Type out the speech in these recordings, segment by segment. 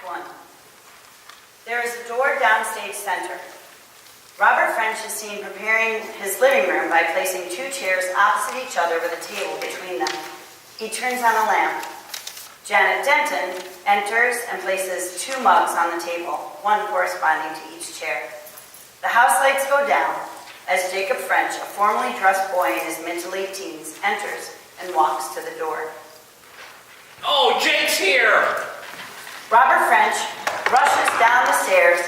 Act 1. There is a door downstage center. Robert French is seen preparing his living room by placing 2 chairs opposite each other with a table between them. He turns on a lamp. Janet Denton enters and places 2 mugs on the table, one corresponding to each chair. The house lights go down as Jacob French, a formally dressed boy in his mid to late teens, enters and walks to the door. Oh, Jake's here! Robert French rushes down the stairs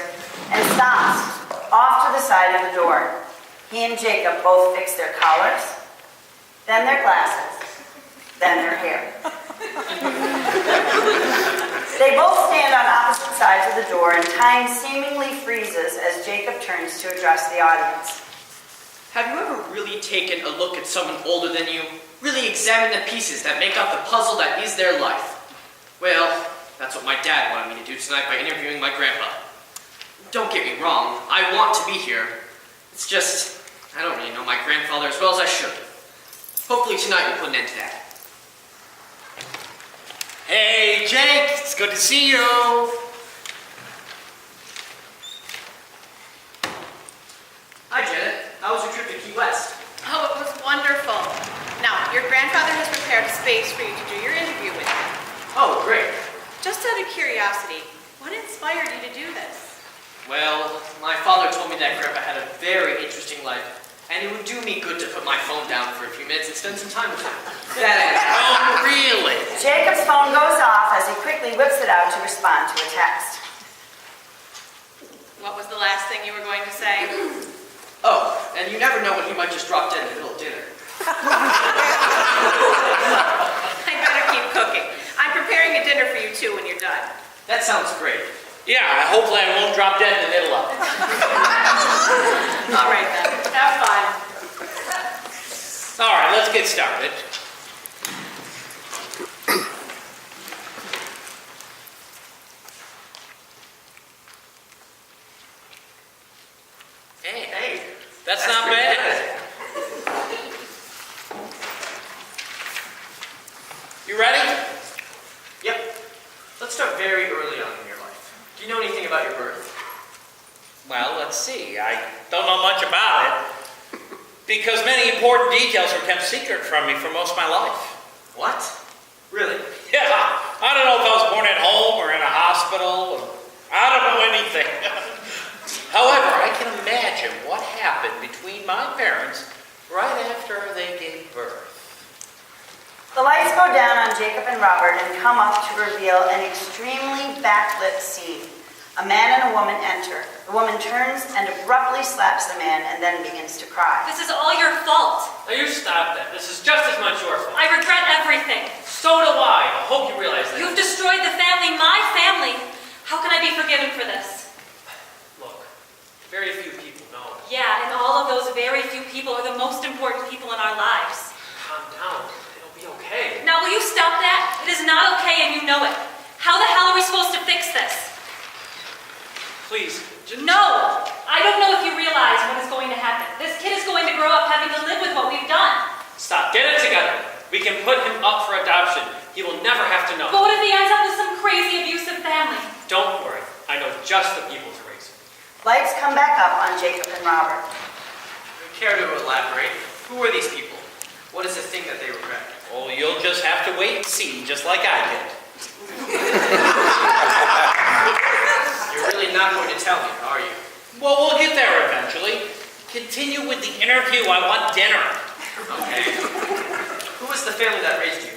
and stops off to the side of the door. He and Jacob both fix their collars, then their glasses, then their hair. They both stand on opposite sides of the door, and time seemingly freezes as Jacob turns to address the audience. Have you ever really taken a look at someone older than you? Really examined the pieces that make up the puzzle that is their life? Well, that's what my dad wanted me to do tonight by interviewing my grandpa. Don't get me wrong, I want to be here. It's just, I don't really know my grandfather as well as I should. Hopefully tonight we'll put an end to that. Hey, Jake, it's good to see you. Hi, Janet. How was your trip to Key West? Oh, it was wonderful. Now, your grandfather has prepared a space for you to do your interview with him. Oh, great. Just out of curiosity, what inspired you to do this? Well, my father told me that Grandpa had a very interesting life, and it would do me good to put my phone down for a few minutes and spend some time with him. Oh, really? Jacob's phone goes off as he quickly whips it out to respond to a text. What was the last thing you were going to say? Oh, and you never know when he might just drop dead in the middle of dinner. I better keep cooking. I'm preparing a dinner for you too when you're done. That sounds great. Yeah, hopefully I won't drop dead in the middle of it. All right then. Have fun. All right, let's get started. Hey. That's not bad. You ready? Yep. Let's start very early on in your life. Do you know anything about your birth? Well, let's see. I don't know much about it because many important details were kept secret from me for most of my life. What? Really? Yeah, I don't know if I was born at home or in a hospital. I don't know anything. However, I can imagine what happened between my parents right after they gave birth. The lights go down on Jacob and Robert and come up to reveal an extremely backlit scene. A man and a woman enter. The woman turns and abruptly slaps the man and then begins to cry. This is all your fault. Now you stop that. This is just as much your fault. I regret everything. So do I. I hope you realize that. You've destroyed the family, my family. How can I be forgiven for this? Look, very few people know. Yeah, and all of those very few people are the most important people in our lives. Calm down. It'll be okay. Now, will you stop that? It is not okay and you know it. How the hell are we supposed to fix this? Please, just... No! I don't know if you realize what is going to happen. This kid is going to grow up having to live with what we've done. Stop. Get it together. We can put him up for adoption. He will never have to know. But what if he ends up with some crazy abusive family? Don't worry. I know just the people to raise him. Lights come back up on Jacob and Robert. Care to elaborate? Who are these people? What is the thing that they regret? Oh, you'll just have to wait and see, just like I did. You're really not going to tell me, are you? Well, we'll get there eventually. Continue with the interview. I want dinner. Okay. Who was the family that raised you?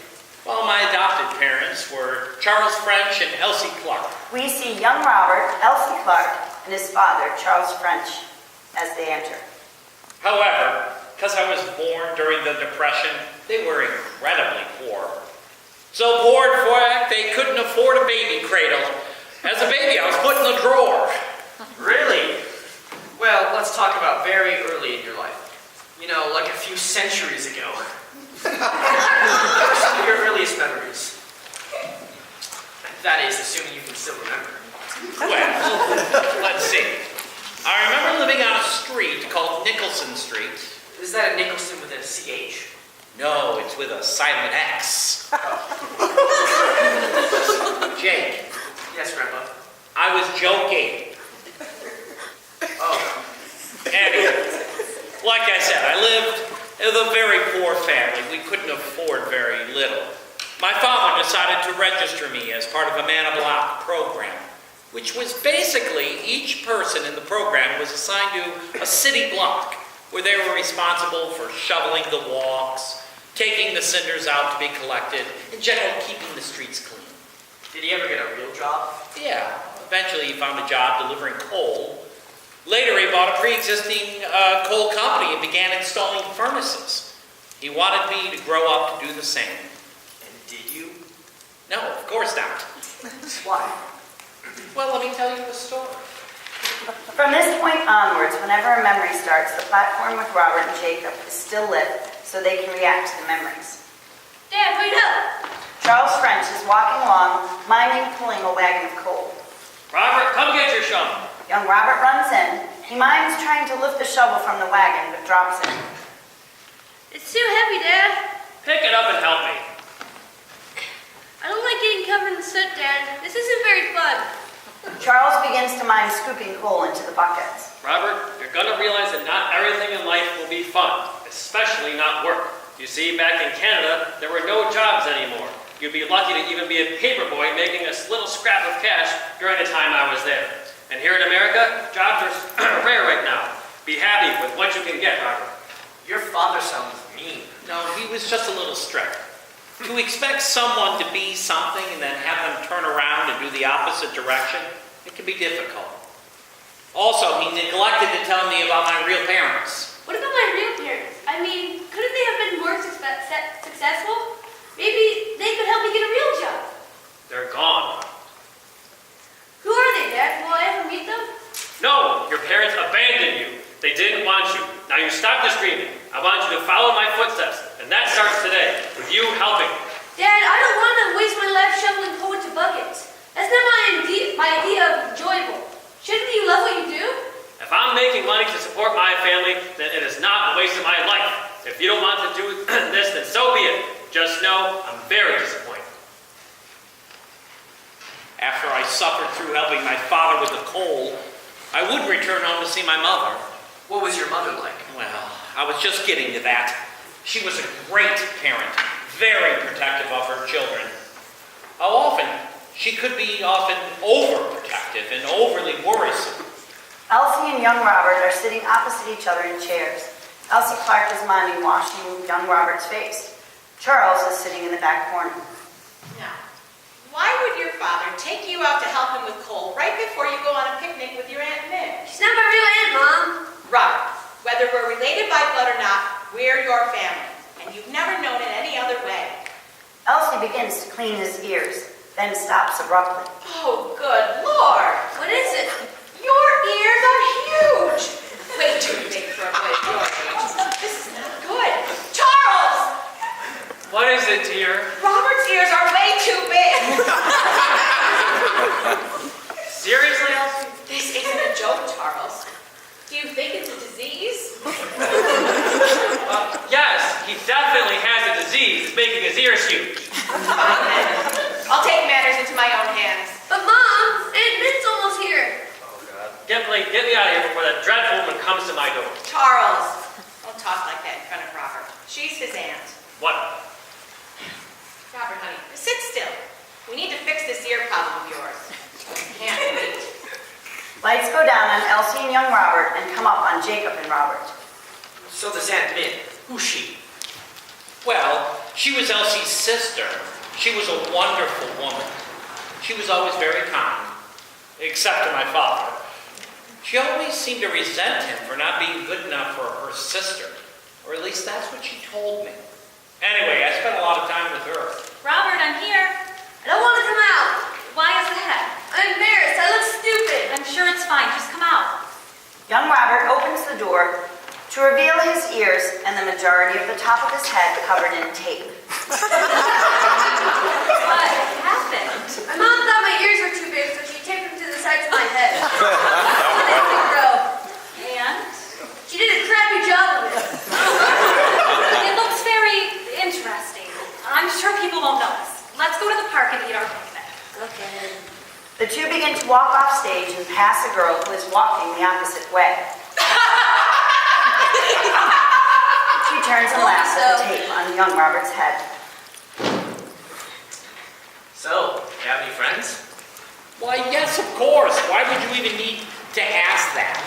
Well, my adopted parents were Charles French and Elsie Clark. We see young Robert, Elsie Clark, and his father, Charles French, as they enter. However, because I was born during the Depression, they were incredibly poor. So poor, in fact, they couldn't afford a baby cradle. As a baby, I was put in the drawer. Really? Well, let's talk about very early in your life. You know, like a few centuries ago. What are some of your earliest memories? That is, assuming you can still remember. Well, let's see. I remember living on a street called Nicholson Street. Is that a Nicholson with a CH? No, it's with a silent X. Jake. Yes, Grandpa? I was joking. Oh, Anyway, like I said, I lived in a very poor family. We couldn't afford very little. My father decided to register me as part of a Man of Block program, which was basically each person in the program was assigned to a city block where they were responsible for shoveling the walks, taking the cinders out to be collected, in general, keeping the streets clean. did he ever get a real job? Yeah, eventually he found a job delivering coal. Later, he bought a pre-existing coal company and began installing furnaces. He wanted me to grow up to do the same. And did you? No, of course not. Why? Well, let me tell you the story. From this point onwards, whenever a memory starts, the platform with Robert and Jacob is still lit so they can react to the memories. Dad, wait up! Charles French is walking along, miming pulling a wagon of coal. Robert, come get your shovel. Young Robert runs in. He mimes trying to lift the shovel from the wagon, but drops it. It's too heavy, Dad. Pick it up and help me. I don't like getting covered in soot, Dad. This isn't very fun. Charles begins to mime scooping coal into the buckets. Robert, you're gonna realize that not everything in life will be fun, especially not work. You see, back in Canada, there were no jobs anymore. You'd be lucky to even be a paper boy making a little scrap of cash during the time I was there. And here in America, jobs are rare right now. Be happy with what you can get, Robert. Your father sounds mean. No, he was just a little strict. To expect someone to be something and then have them turn around and do the opposite direction, it can be difficult. Also, he neglected to tell me about my real parents. What about my real parents? I mean, couldn't they have been more successful? Maybe they could help me get a real job. They're gone. Who are they, Dad? Will I ever meet them? No, your parents abandoned you. They didn't want you. Now you stop the screaming. I want you to follow my footsteps, and that starts today, with you helping. Dad, I don't want to waste my life shoveling coal into buckets. That's not my idea of enjoyable. Shouldn't you love what you do? If I'm making money to support my family, then it is not a waste of my life. If you don't want to do this, then so be it. Just know I'm very disappointed. After I suffered through helping my father with the coal, I would return home to see my mother. What was your mother like? Well, I was just getting to that. She was a great parent, very protective of her children. How often? She could be often overprotective and overly worrisome. Elsie and young Robert are sitting opposite each other in chairs. Elsie Clark is miming washing young Robert's face. Charles is sitting in the back corner. Now, why would your father take you out to help him with coal right before you go on a picnic with your Aunt Midge? She's not my real aunt, Mom. Robert, whether we're related by blood or not, we're your family, and you've never known it any other way. Elsie begins to clean his ears, then stops abruptly. Oh, good Lord! What is it? Your ears are huge! Way too big for a boy of your age. This is not good. Charles! What is it, dear? Robert's ears are way too big! Seriously, Elsie? This isn't a joke, Charles. Do you think it's a disease? Yes, he definitely has a disease. It's making his ears huge. I'll take matters into my own hands. But Mom, Aunt Mid's almost here. Oh, God. Get me out of here before that dreadful woman comes to my door. Charles, don't talk like that in front of Robert. She's his aunt. What? Robert, honey, sit still. We need to fix this ear problem of yours. Can't wait. Lights go down on Elsie and young Robert and come up on Jacob and Robert. So this Aunt Min, who's she? Well, she was Elsie's sister. She was a wonderful woman. She was always very kind, except to my father. She always seemed to resent him for not being good enough for her sister, or at least that's what she told me. Anyway, I spent a lot of time with her. Robert, I'm here. I don't want to come out. Why is that? I'm embarrassed. I look stupid. I'm sure it's fine. Just come out. Young Robert opens the door to reveal his ears and the majority of the top of his head covered in tape. What happened? My mom thought my ears were too big, so she taped them to the sides of my head. So they wouldn't grow. And? She did a crappy job of it. It looks very interesting. I'm sure people won't notice. Let's go to the park and eat our picnic. Okay. The two begin to walk off stage and pass a girl who is walking the opposite way. She turns and laughs at the tape on young Robert's head. So, you have any friends? Why, yes, of course. Why would you even need to ask that?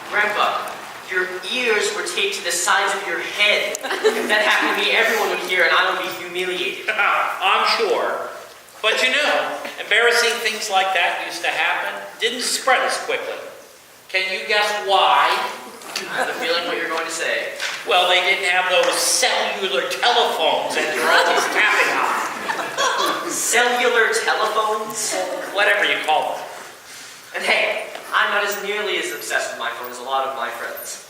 Grandpa, your ears were taped to the sides of your head. If that happened to me, everyone would hear and I would be humiliated. I'm sure. But you know, embarrassing things like that used to happen. Didn't spread as quickly. Can you guess why? I have a feeling what you're going to say. Well, they didn't have those cellular telephones that you're always tapping on. Cellular telephones? Whatever you call them. And hey, I'm not as nearly as obsessed with my phone as a lot of my friends.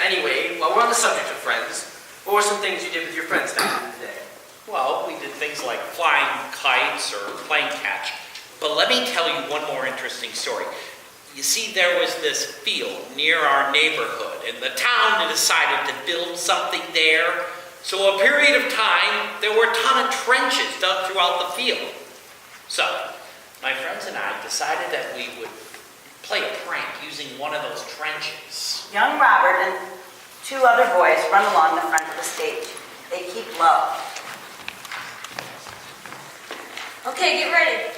Anyway, while we're on the subject of friends, what were some things you did with your friends back in the day? Well, we did things like flying kites or playing catch. But let me tell you one more interesting story. You see, there was this field near our neighborhood, and the town decided to build something there. So a period of time, there were a ton of trenches dug throughout the field. So, my friends and I decided that we would play a prank using one of those trenches. Young Robert and two other boys run along the front of the stage. They keep low. Okay, get ready.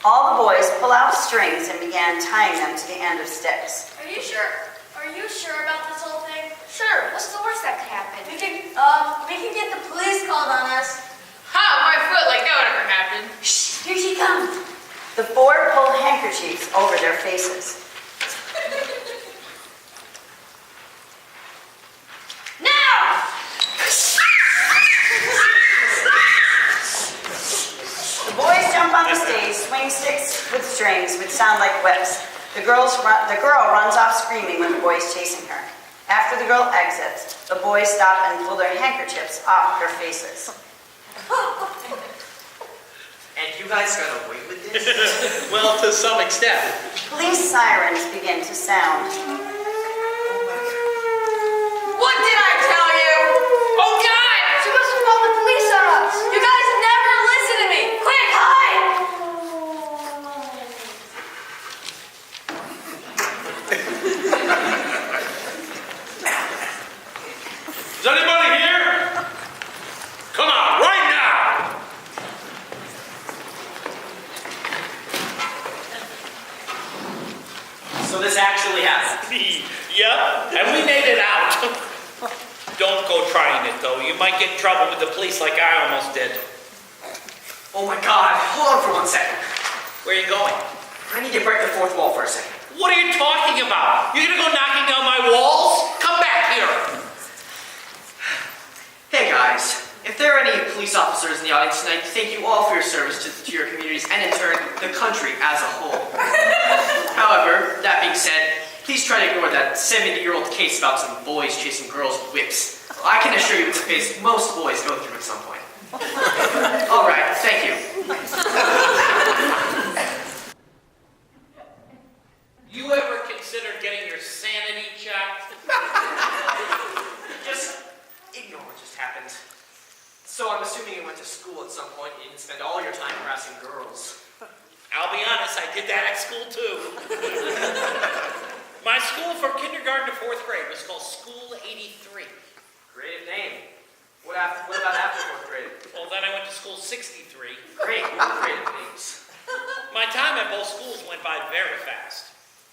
All the boys pull out strings and began tying them to the end of sticks. Are you sure? Are you sure about this whole thing? Sure. What's the worst that could happen? We can get the police called on us. Ha! My foot, like that would ever happen. Shh, here she comes. The four pull handkerchiefs over their faces. Now! The boys jump on the stage, swing sticks with strings which sound like whips. The girl runs off screaming with the boys chasing her. After the girl exits, the boys stop and pull their handkerchiefs off their faces. And you guys got away with this? Well, to some extent. Police sirens begin to sound. What did I tell you? Oh, God! She must have called the police on us. You guys never listen to me. Quick, hide! Is anybody here? Come on, right now! So this actually happened. Yep, and we made it out. Don't go trying it, though. You might get in trouble with the police like I almost did. Oh my God, hold on for 1 second. Where are you going? I need to break the fourth wall for a second. What are you talking about? You're gonna go knocking down my walls? Come back here. Hey guys, if there are any police officers in the audience tonight, thank you all for your service to your communities and in turn, the country as a whole. However, that being said, please try to ignore that 70-year-old case about some boys chasing girls with whips. I can assure you it's a phase most boys go through at some point. All right, thank you. You ever consider getting your sanity checked? Just ignore what just happened. So I'm assuming you went to school at some point and you didn't spend all your time harassing girls. I'll be honest, I did that at school too. My school from kindergarten to 4th grade was called School 83. Creative name. What about after 4th grade? Well, then I went to School 63. Great, what creative names. My time at both schools went by very fast.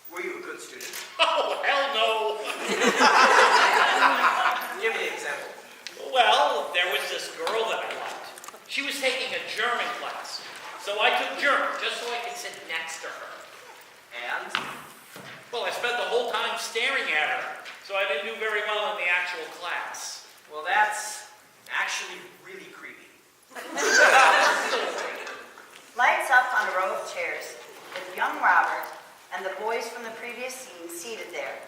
Were you a good student? Oh, hell no. Give me an example. Well, there was this girl that I liked. She was taking a German class. So I took German just so I could sit next to her. And? Well, I spent the whole time staring at her, so I didn't do very well in the actual class. Well, that's actually really creepy. Lights up on a row of chairs with young Robert and the boys from the previous scene seated there,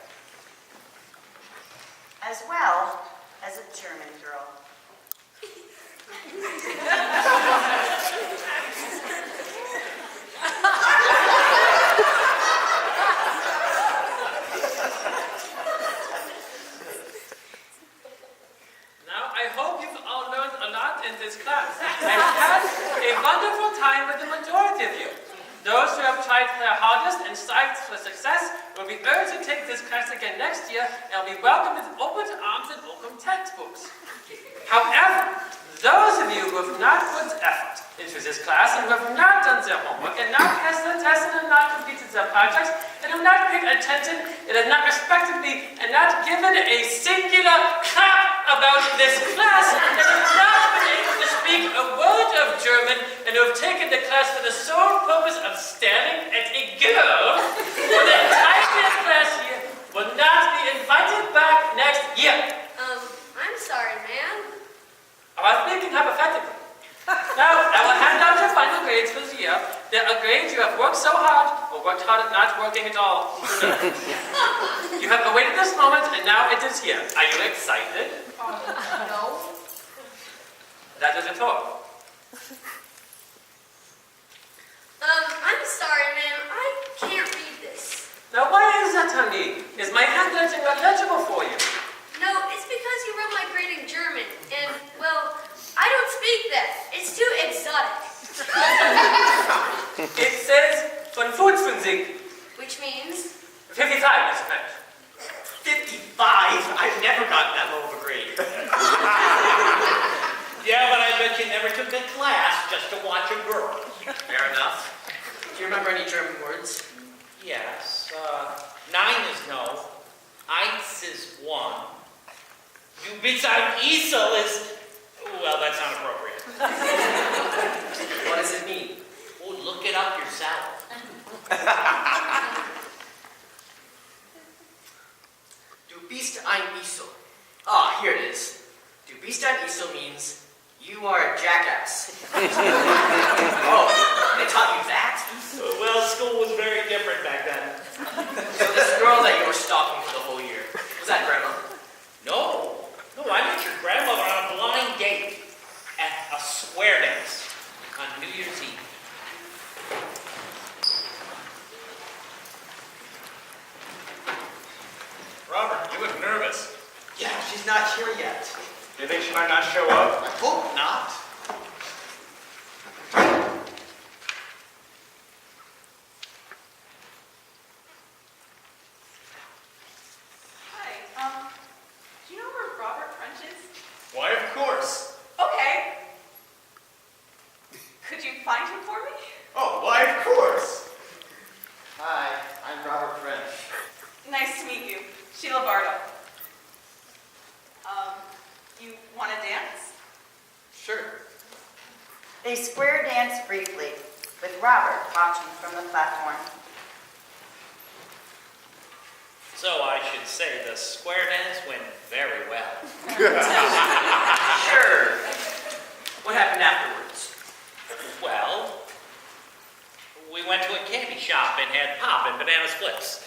as well as a German girl. Now, I hope you've all learned a lot in this class and had a wonderful time with the majority of you. Those who have tried their hardest and strived for success will be urged to take this class again next year and will be welcomed with open arms and open textbooks. However, those of you who have not put effort into this class and who have not done their homework and not passed their tests and have not completed their projects and have not paid attention and have not respected me and not given a singular crap about this class and have not been able to speak a word of German and who have taken the class for the sole purpose of staring at a girl for the entire class year will not be invited back next year. I'm sorry, ma'am. I'm speaking hypothetically. Now, I will hand out your final grades for the year. There are grades you have worked so hard or worked hard at not working at all. You have awaited this moment and now it is here. Are you excited? No. That is a talk. I'm sorry, ma'am. I can't read this. Now, why is that, honey? Is my handwriting not legible for you? No, it's because you wrote my grade in German, and, well, I don't speak that. It's too exotic. It says 55, Which means? 55, Mr. French. 55? I've never gotten that low of a grade. Yeah, but I bet you never took a class just to watch a girl. Fair enough. Do you remember any German words? Yes. 9 is no. Eins is 1. Du bist ein Esel is... Well, that's not appropriate. What does it mean? Oh, look it up yourself. Du bist ein Esel. Ah, here it is. Du bist ein Esel means you are a jackass. Oh, they taught you that? Well, school was very different back then. So this girl that you were stalking for the whole year, was that grandma? No, I met your grandmother on a blind date at a square dance on New Year's Eve. Robert, you look nervous. Yeah, she's not here yet. Do you think she might not show up? I hope not. Hi, do you know where Robert French is? Why, of course. Okay. Could you find him for me? Oh, why, of course. Hi, I'm Robert French. Nice to meet you. Sheila Bartle. You want to dance? Sure. They square danced briefly, with Robert watching from the platform. So I should say the square dance went very well. Sure. What happened afterwards? Well, we went to a candy shop and had pop and banana splits.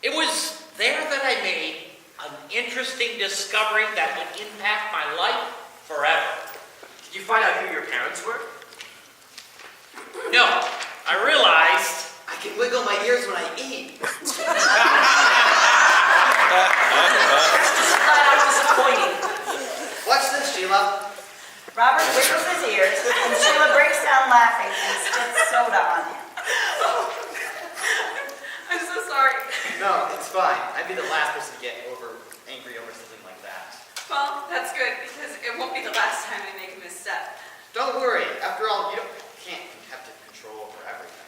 It was there that I made an interesting discovery that would impact my life forever. Did you find out who your parents were? No, I realized I can wiggle my ears when I eat. That's just flat out disappointing. Watch this, Sheila. Robert wiggles his ears, and Sheila breaks down laughing and spits soda on him. I'm so sorry. No, it's fine. I'd be the last person to get angry over something like that. Well, that's good because it won't be the last time I make a misstep. Don't worry. After all, you can't have to control over everything.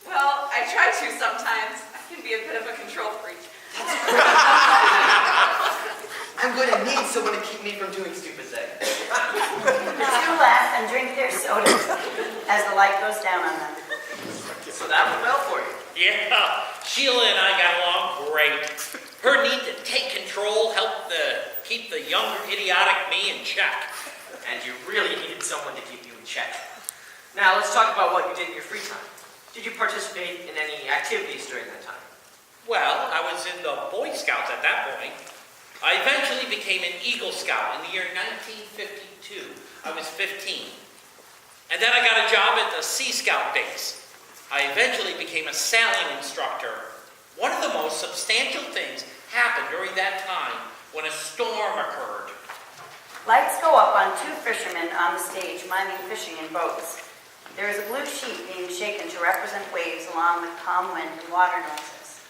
Well, I try to sometimes. I can be a bit of a control freak. I'm going to need someone to keep me from doing stupid things. The two laugh and drink their sodas as the light goes down on them. So that went well for you. yeah, Sheila and I got along great. Her need to take control helped keep the younger idiotic me in check. And you really needed someone to keep you in check. Now, let's talk about what you did in your free time. Did you participate in any activities during that time? Well, I was in the Boy Scouts at that point. I eventually became an Eagle Scout in the year 1952. I was 15. And then I got a job at the Sea Scout base. I eventually became a sailing instructor. One of the most substantial things happened during that time when a storm occurred. Lights go up on two fishermen on the stage minding fishing in boats. There is a blue sheet being shaken to represent waves along with calm wind and water noises.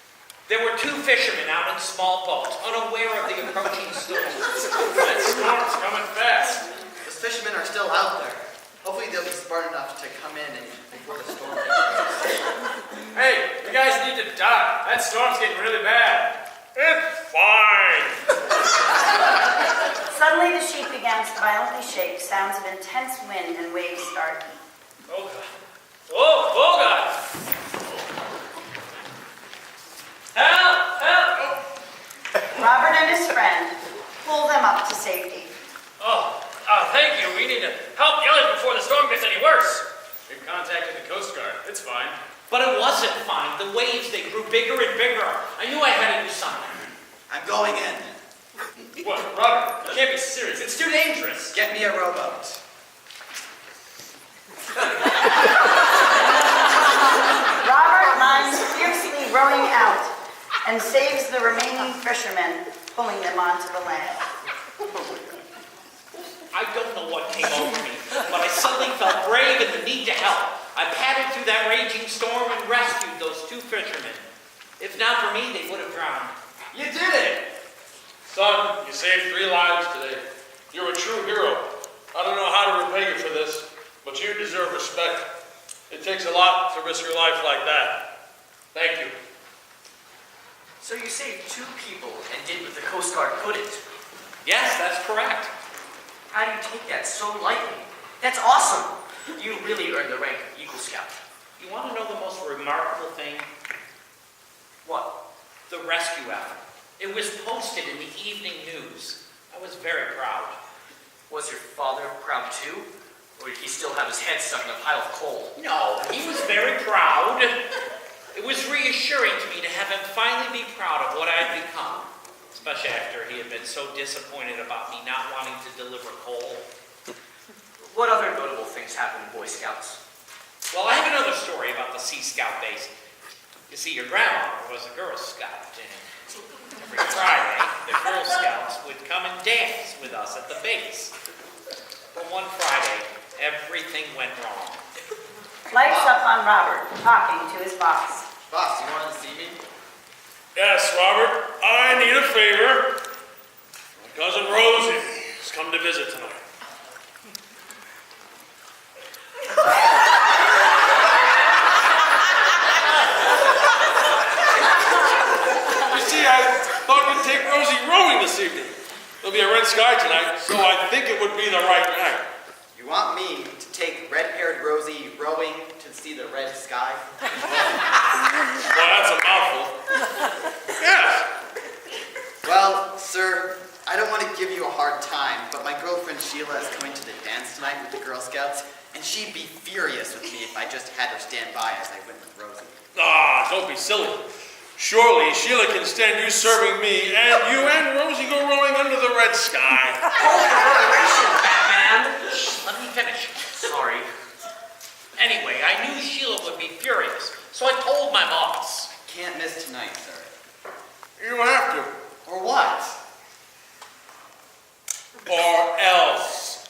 There were two fishermen out in small boats, unaware of the approaching storm. That storm's coming fast. Those fishermen are still out there. Hopefully they'll be smart enough to come in and before the storm. Hey, you guys need to dock. That storm's getting really bad. It's fine. Suddenly, the sheet begins to violently shake. Sounds of intense wind and waves start. Oh, God. Oh, God. Help! Help! Robert and his friend pull them up to safety. Thank you. We need to help the others before the storm gets any worse. We've contacted the Coast Guard. It's fine. But it wasn't fine. The waves, they grew bigger and bigger. I knew I had to do something. I'm going in. What, Robert? You can't be serious. It's too dangerous. Get me a rowboat. Robert lines fiercely rowing out and saves the remaining fishermen, pulling them onto the land. I don't know what came over me, but I suddenly felt brave and the need to help. I paddled through that raging storm and rescued those two fishermen. If not for me, they would have drowned. You did it! Son, you saved 3 lives today. You're a true hero. I don't know how to repay you for this, but you deserve respect. It takes a lot to risk your life like that. Thank you. So you saved 2 people and did what the Coast Guard couldn't. Yes, that's correct. How do you take that so lightly? That's awesome. You really earned the rank of Eagle Scout. You want to know the most remarkable thing? What? The rescue effort. It was posted in the evening news. I was very proud. Was your father proud too? Or did he still have his head stuck in a pile of coal? No, he was very proud. It was reassuring to me to have him finally be proud of what I had become. Especially after he had been so disappointed about me not wanting to deliver coal. What other notable things happened in Boy Scouts? Well, I have another story about the Sea Scout base. You see, your grandmother was a Girl Scout, and every Friday, the Girl Scouts would come and dance with us at the base. But one Friday, everything went wrong. Lights up on Robert, talking to his boss. Boss, you wanted to see me? Yes, Robert, I need a favor. My cousin Rosie has come to visit tonight. You see, I thought we'd take Rosie rowing this evening. There'll be a red sky tonight, so I think it would be the right night. You want me to take red-haired Rosie rowing to see the red sky? Well, that's a mouthful. Yes. Well, sir, I don't want to give you a hard time, but my girlfriend Sheila is coming to the dance tonight with the Girl Scouts, and she'd be furious with me if I just had her stand by as I went with Rosie. Ah, don't be silly. Surely Sheila can stand you serving me, and you and Rosie go rowing under the red sky. Batman! Shh, let me finish. Sorry. Anyway, I knew Sheila would be furious, so I told my boss. Can't miss tonight, sir. You have to. Or what? Or else.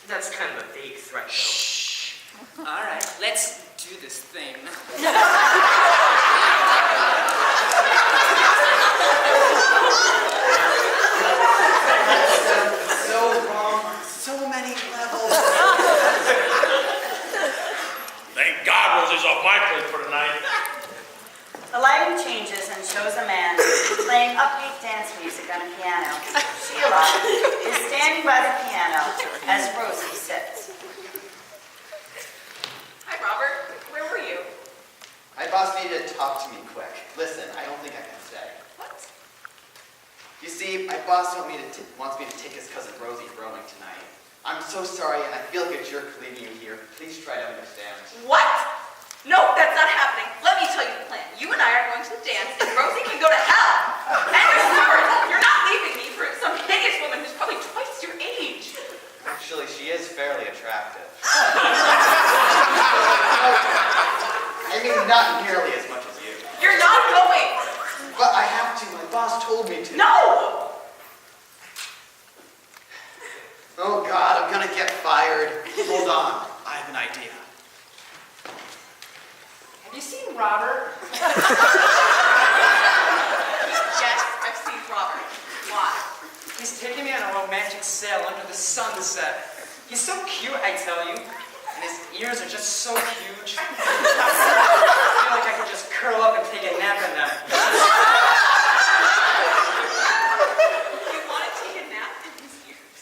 That's kind of a vague threat, though. Shh. All right, let's do this thing. So wrong on so many levels. Thank God Rosie's off my plate for tonight. The lighting changes and shows a man playing upbeat dance music on a piano. Sheila is standing by the piano as Rosie sits. Hi, Robert. Where were you? My boss needed to talk to me quick. Listen, I don't think I can stay. What? You see, my boss wants me to take his cousin Rosie rowing tonight. I'm so sorry, and I feel like a jerk leaving you here. Please try to understand. What? No, that's not happening. Let me tell you the plan. You and I are going to the dance, and Rosie can go to hell. And remember, you're not leaving me for some hideous woman who's probably twice your age. Actually, she is fairly attractive. I mean, not nearly as much as you. You're not going. But I have to. My boss told me to. No! Oh, God, I'm gonna get fired. Hold on. I have an idea. you seen Robert? Yes, I've seen Robert. Why? He's taking me on a romantic sail under the sunset. He's so cute, I tell you. And his ears are just so huge. I feel like I could just curl up and take a nap in them. You want to take a nap in his ears?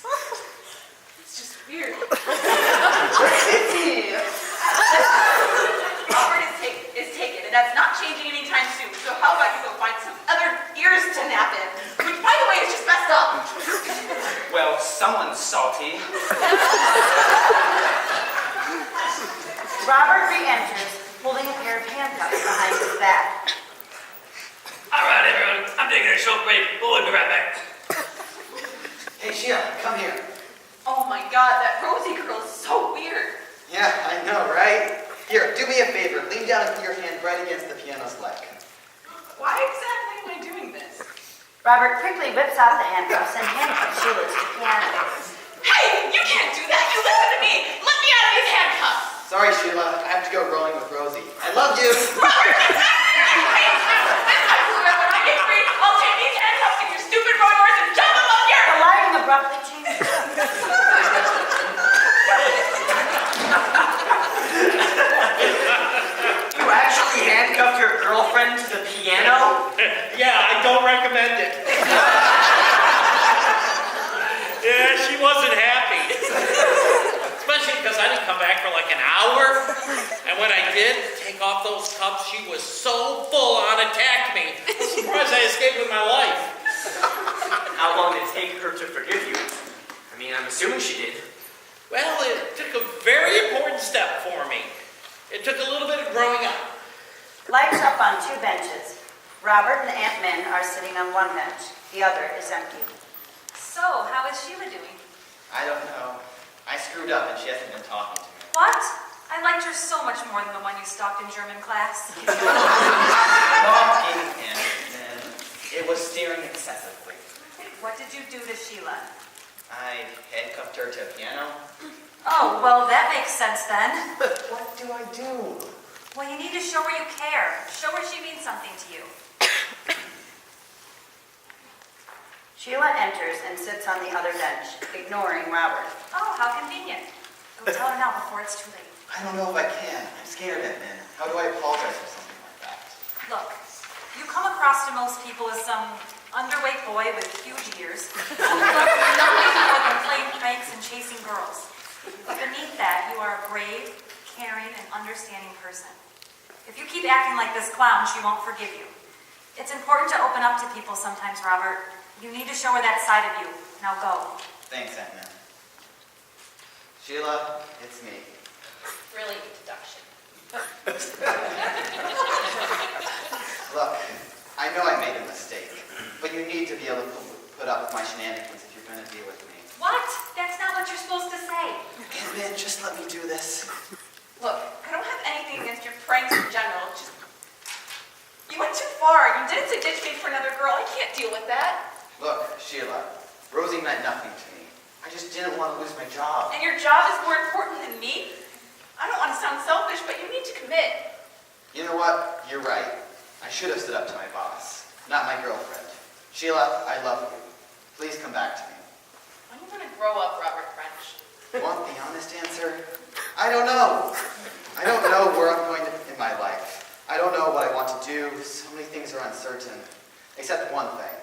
It's just weird. Robert is taken, and that's not changing anytime soon. So how about you go find some other ears to nap in? Which, by the way, is just messed up. Well, someone's salty. Robert re-enters, holding a pair of handcuffs behind his back. All right, everyone. I'm taking a short break. We'll be right back. Hey, Sheila, come here. Oh my God, that Rosie girl is so weird. Yeah, I know, right? Here, do me a favor. Lean down and put your hand right against the piano's leg. Why exactly am I doing this? Robert quickly whips out the handcuffs and handcuffs Sheila to the piano. Hey, you can't do that. You listen to me. Let me out of these handcuffs. Sorry, Sheila. I have to go rowing with Rosie. I love you. Robert, get back here! I swear, when I get free, I'll take these handcuffs and your stupid rowers and jump them up here. The lighting abruptly changes. You actually handcuffed your girlfriend to the piano? Yeah, I don't recommend it. Yeah, she wasn't happy. Especially because I didn't come back for like an hour. And when I did take off those cuffs, she was so full on attacked me. I'm surprised I escaped with my life. How long did it take her to forgive you? I mean, I'm assuming she did. Well, it took a very important step for me. It took a little bit of growing up. Lights up on two benches. Robert and Aunt Min are sitting on one bench. The other is empty. So, how is Sheila doing? I don't know. I screwed up and she hasn't been talking to me. What? I liked her so much more than the one you stalked in German class. Talking and it was steering excessively. What did you do to Sheila? I handcuffed her to a piano. Oh, well, that makes sense then. But what do I do? Well, you need to show her you care. Show her she means something to you. Sheila enters and sits on the other bench, ignoring Robert. Oh, how convenient. Go tell her now before it's too late. I don't know if I can. I'm scared, Edmund. How do I apologize for something like that? Look, you come across to most people as some underweight boy with huge ears. Playing pranks and chasing girls. But beneath that, you are a brave, caring, and understanding person. If you keep acting like this clown, she won't forgive you. It's important to open up to people sometimes, Robert. You need to show her that side of you. Now go. Thanks, Edmund. Sheila, it's me. Brilliant deduction. Look, I know I made a mistake, but you need to be able to put up with my shenanigans if you're going to be with me. What? That's not what you're supposed to say. Edmund, just let me do this. Look, I don't have anything against your pranks in general. Just, you went too far. You did it to ditch me for another girl. I can't deal with that. Look, Sheila, Rosie meant nothing to me. I just didn't want to lose my job. And your job is more important than me? I don't want to sound selfish, but you need to commit. You know what? You're right. I should have stood up to my boss, not my girlfriend. Sheila, I love you. Please come back to me. When are you going to grow up, Robert French? Want the honest answer? I don't know. I don't know where I'm going in my life. I don't know what I want to do. So many things are uncertain. Except one thing.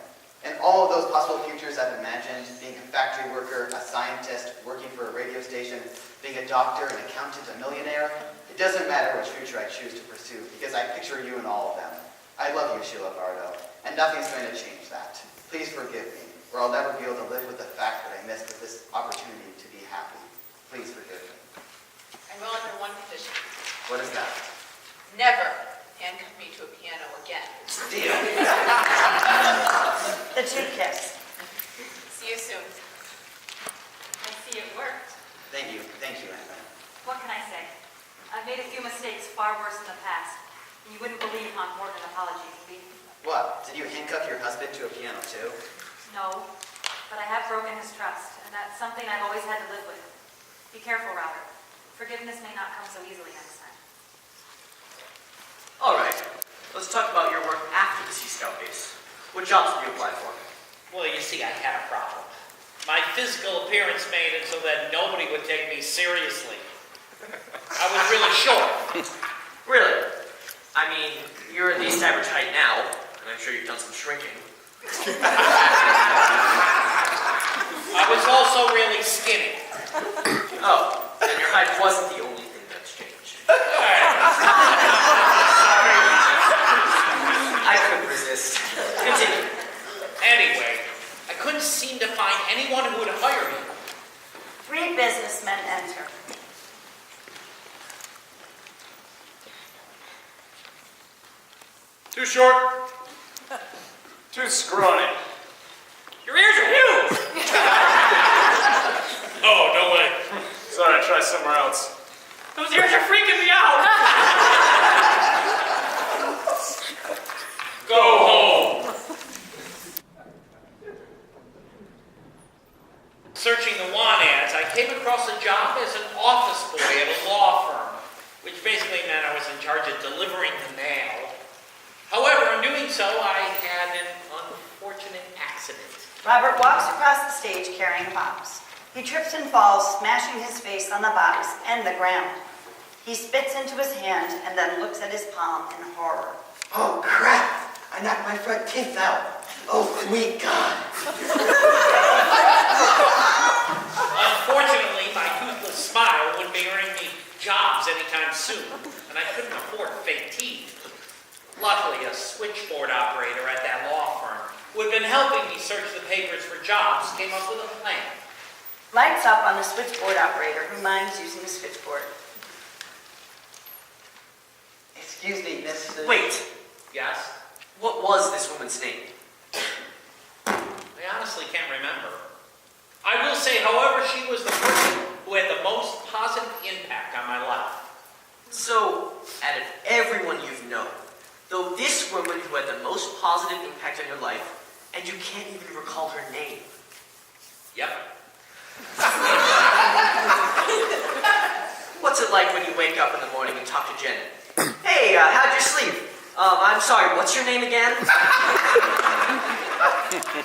In all of those possible futures I've imagined, being a factory worker, a scientist, working for a radio station, being a doctor, an accountant, a millionaire, it doesn't matter which future I choose to pursue because I picture you in all of them. I love you, Sheila Bardo, and nothing's going to change that. Please forgive me, or I'll never be able to live with the fact that I missed this opportunity to be happy. Please forgive me. I will under one condition. What is that? Never handcuff me to a piano again. Deal. The two kiss. See you soon. I see it worked. Thank you, Anna. What can I say? I've made a few mistakes far worse in the past. And you wouldn't believe how important an apology can be. What? Did you handcuff your husband to a piano too? No, but I have broken his trust, and that's something I've always had to live with. Be careful, Robert. Forgiveness may not come so easily next time. All right. Let's talk about your work after the Sea Scout base. What jobs did you apply for? Well, you see, I had a problem. My physical appearance made it so that nobody would take me seriously. I was really short. Really? I mean, you're at least average height now, and I'm sure you've done some shrinking. I was also really skinny. Oh, then your height wasn't the only thing that's changed. I couldn't resist. Continue. Anyway, I couldn't seem to find anyone who would hire me. 3 businessmen enter. Too short? Too scrawny. Your ears are huge! Oh, no way. Sorry, try somewhere else. Those ears are freaking me out! Go home. Searching the want ads, I came across a job as an office boy at a law firm, which basically meant I was in charge of delivering the mail. However, in doing so, I had an unfortunate accident. Robert walks across the stage carrying a box. He trips and falls, smashing his face on the box and the ground. He spits into his hand and then looks at his palm in horror. Oh, crap! I knocked my front teeth out. Oh, sweet God. Unfortunately, my toothless smile wouldn't be earning me jobs anytime soon, and I couldn't afford fake teeth. Luckily, a switchboard operator at that law firm, who had been helping me search the papers for jobs, came up with a plan. Lights up on the switchboard operator who minds using the switchboard. Excuse me, Miss... Wait, Yes? what was this woman's name? I honestly can't remember. I will say, however, she was the person who had the most positive impact on my life. So, out of everyone you've known, though this woman who had the most positive impact on your life, and you can't even recall her name. Yep. What's it like when you wake up in the morning and talk to Jenny? Hey, how'd you sleep? I'm sorry, what's your name again?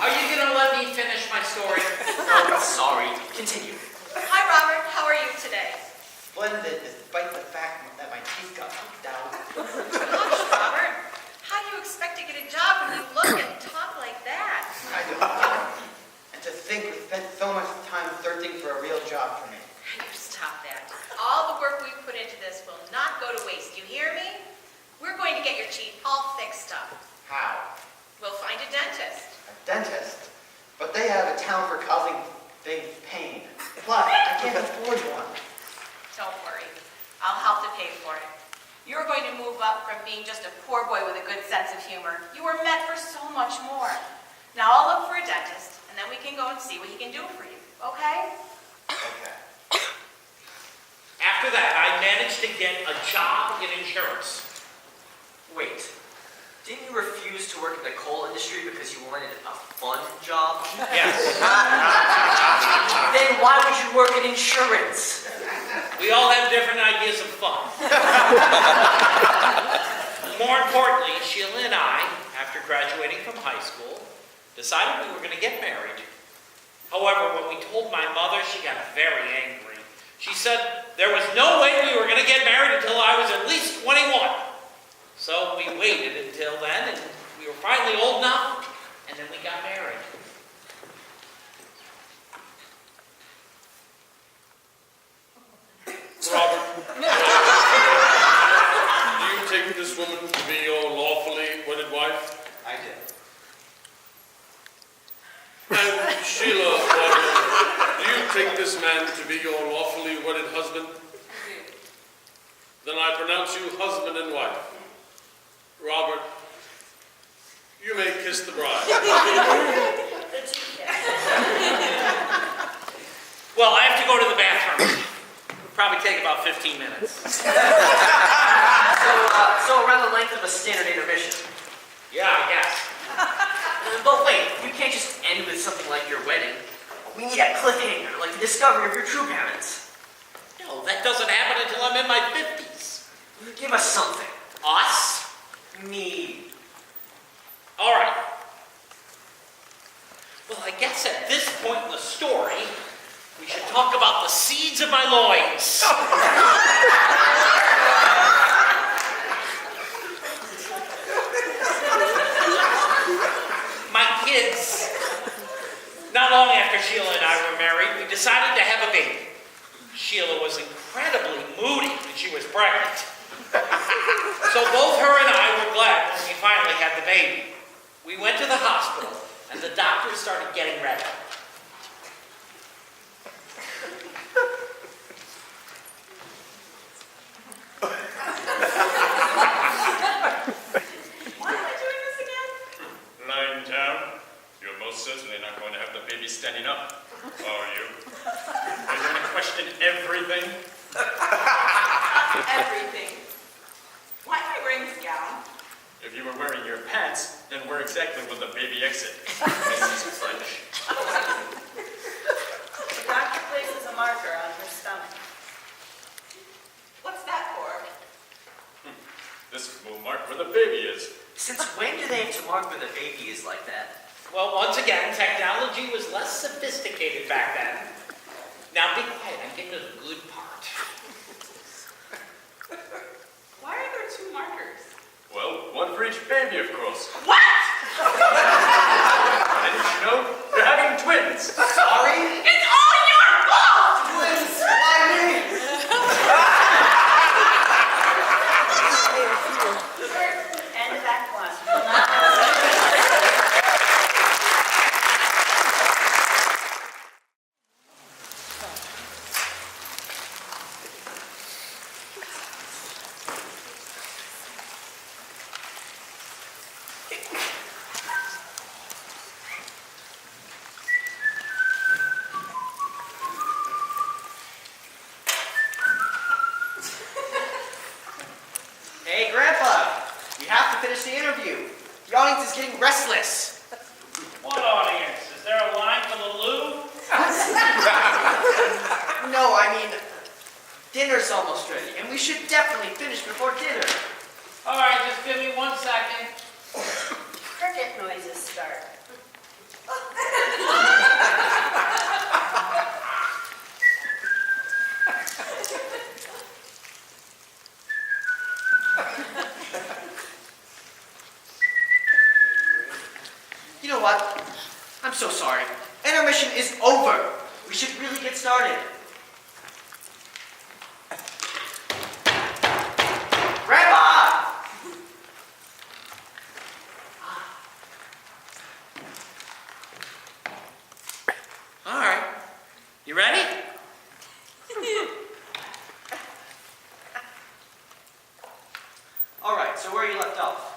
Are you going to let me finish my story? Oh, sorry. Continue. Hi, Robert. How are you today? Splendid, despite the fact that my teeth got pooped out. Gosh, Robert. How do you expect to get a job when you look and talk like that? I don't know. And to think we spent so much time searching for a real job for me. You stop that. All the work we've put into this will not go to waste. You hear me? We're going to get your teeth all fixed up. How? We'll find a dentist. A dentist? But they have a talent for causing big pain. Plus, I can't afford one. Don't worry. I'll help to pay for it. You're going to move up from being just a poor boy with a good sense of humor. You were meant for so much more. Now I'll look for a dentist, and then we can go and see what he can do for you. Okay? Okay. After that, I managed to get a job in insurance. Wait, didn't you refuse to work in the coal industry because you wanted a fun job? Yes. Then why would you work in insurance? We all have different ideas of fun. More importantly, Sheila and I, after graduating from high school, decided we were going to get married. However, when we told my mother, she got very angry. She said there was no way we were going to get married until I was at least 21. So we waited until then, and we were finally old enough, and then we got married. Robert, do you take this woman to be your lawfully wedded wife? I did. And Sheila, Robert, do you take this man to be your lawfully wedded husband? Then I pronounce you husband and wife. Robert, you may kiss the bride. Well, I have to go to the bathroom. It'll probably take about 15 minutes. So around the length of a standard intermission. Yeah, I guess. But wait, you can't just end with something like your wedding. We need a cliffhanger, like the discovery of your true parents. No, that doesn't happen until I'm in my 50s. Give us something. Us? Me. All right. Well, I guess at this point in the story, we should talk about the seeds of my loins. My kids. Not long after Sheila and I were married, we decided to have a baby. Sheila was incredibly moody when she was pregnant. So both her and I were glad when we finally had the baby. We went to the hospital, and the doctors started getting ready. Why am I doing this again? Lying down. You're most certainly not going to have the baby standing up, are you? Are you going to question everything? Everything. Why am I wearing this gown? If you were wearing your pants, then where exactly will the baby exit? Mrs. French. The doctor places a marker on her stomach. What's that for? This will mark where the baby is. Since when do they have to mark where the baby is like that? Well, once again, technology was less sophisticated back then. Now be quiet, I'm getting to the good part. Why are there two markers? Well, one for each baby, of course. What? Didn't you know? They're having twins. Sorry? It's all your fault! Twins, why me? End of Act 1. Hey, Grandpa, you have to finish the interview. The audience is getting restless. What audience? Is there a line for the loo? No, I mean, dinner's almost ready, and we should definitely finish before dinner. All right, just give me 1 second. Cricket noises start. You know what? I'm so sorry. Intermission is over. We should really get started. Grandpa! All right. You ready? All right, so where you left off?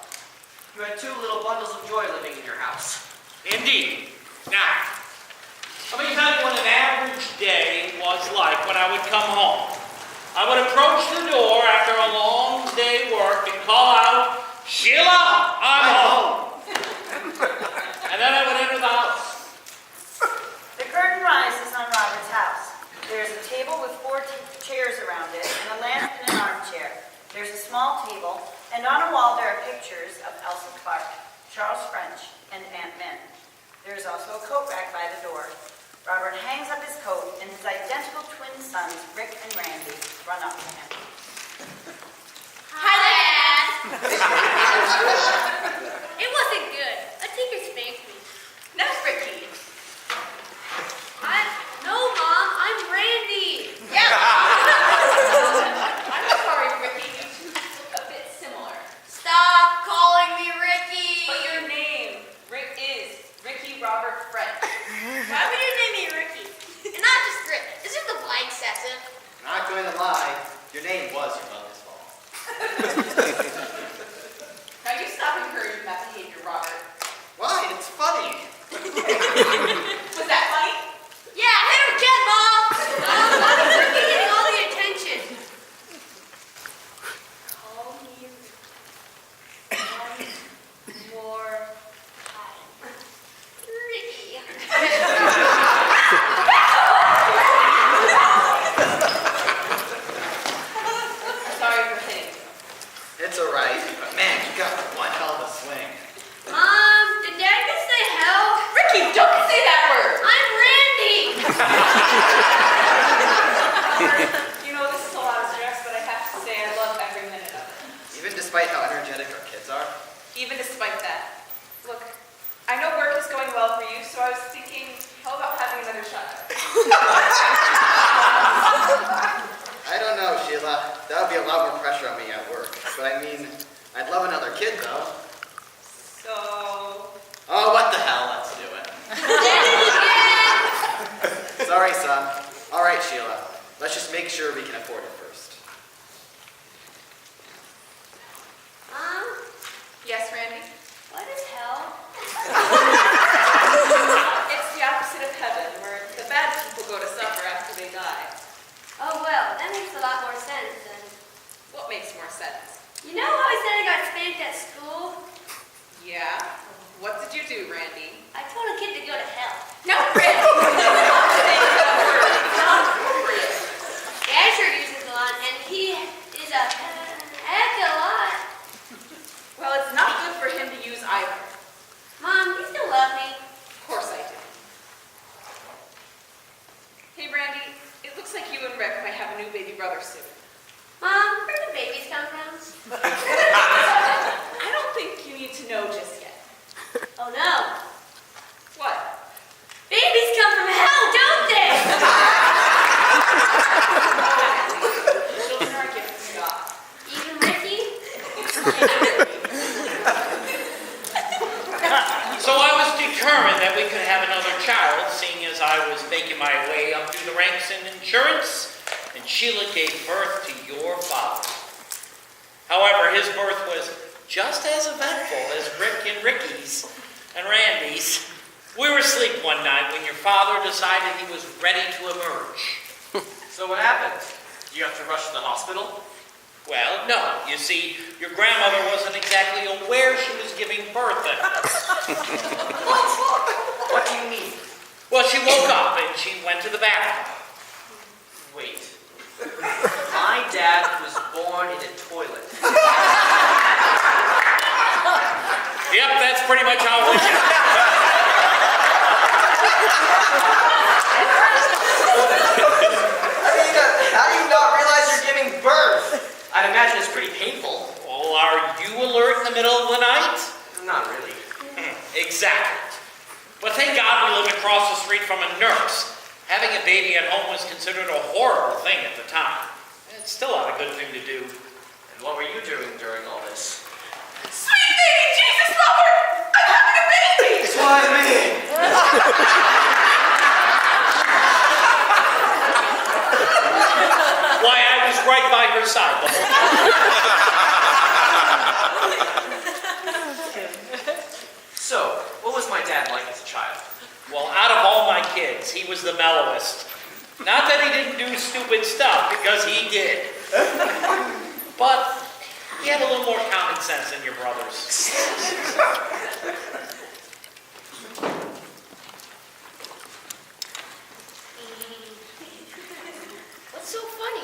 You had two little bundles of joy living in your house. Indeed. Now, let me tell you what an average day was like when I would come home. I would approach the door after a long day work and call out, "Sheila, I'm home." And then I would enter the house. The curtain rises on Robert's house. There is a table with 4 chairs around it and a lamp and an armchair. There's a small table, and on a wall there are pictures of Elsa Clark, Charles French, and Aunt Min. There is also a coat rack by the door. Robert hangs up his coat, and his identical twin sons, Rick and Randy, run up to him. Hi, Dad. It wasn't good. A tinker spanked me. That's Ricky. No, Mom, I'm Randy. Yeah. I'm sorry, Ricky. You two look a bit similar. Stop calling me Ricky. But your name, Rick, is Ricky Robert French. Why would you name me Ricky? And not just Rick. Isn't the Y excessive? Not going to lie, your name was your mother's fault. Now you stop encouraging that behavior, Robert. Why? It's funny. Was that funny? Yeah, hit him again, Mom. Why is Ricky getting all the attention? Call me one more time. Ricky. Sorry for hitting. It's all right. But man, you got one You know, this is a lot of stress, but I have to say I love every minute of it. Even despite how energetic our kids are. Even despite that. Look, I know work is going well for you, so I was thinking, how about having another child? I don't know, Sheila. That would be a lot more pressure on me at work. But I mean, I'd love another kid, though. So... Oh, what the hell? Let's do it. Sorry, son. All right, Sheila. Let's just make sure we can afford it first. Mom, Yes, Randy? what is hell? It's the opposite of heaven, where the bad people go to suffer after they die. Oh well, that makes a lot more sense then. What makes more sense? You know how I said I got spanked at school? Yeah? What did you do, Randy? I told a kid to go to hell. No, Randy! It's not appropriate. Dad sure uses a lot, and he is a heck of a lot. Well, it's not good for him to use either. Mom, you still love me? Of course I do. Hey, Randy, it looks like you and Rick might have a new baby brother soon. Mom, where do babies come from? I don't think you need to know just yet. Oh no. What? Babies come from hell, don't they? Children are gifts from God. Even Ricky? So I was determined that we could have another child, seeing as I was making my way up through the ranks in insurance, and Sheila gave birth to your father. However, his birth was just as eventful as Rick and Ricky's and Randy's. We were asleep one night when your father decided he was ready to emerge. So what happened? You have to rush to the hospital? Well, no. You see, your grandmother wasn't exactly aware she was giving birth at What do you mean? Well, she woke up and she went to the bathroom. Wait. My dad was born in a toilet. Yep, that's pretty much how it went. How do you not realize you're giving birth? I'd imagine it's pretty painful. Well, are you alert in the middle of the night? Not really. Exactly. But thank God we lived across the street from a nurse. Having a baby at home was considered a horrible thing at the time. It's still not a good thing to do. And what were you doing during all this? Sweet baby Jesus lover! I'm having a baby! It's why me! Why, I was right by her side the whole time. So, what was my dad like as a child? Well, out of all my kids, he was the mellowest. Not that he didn't do stupid stuff, because he did. But he had a little more common sense than your brothers. What's so funny?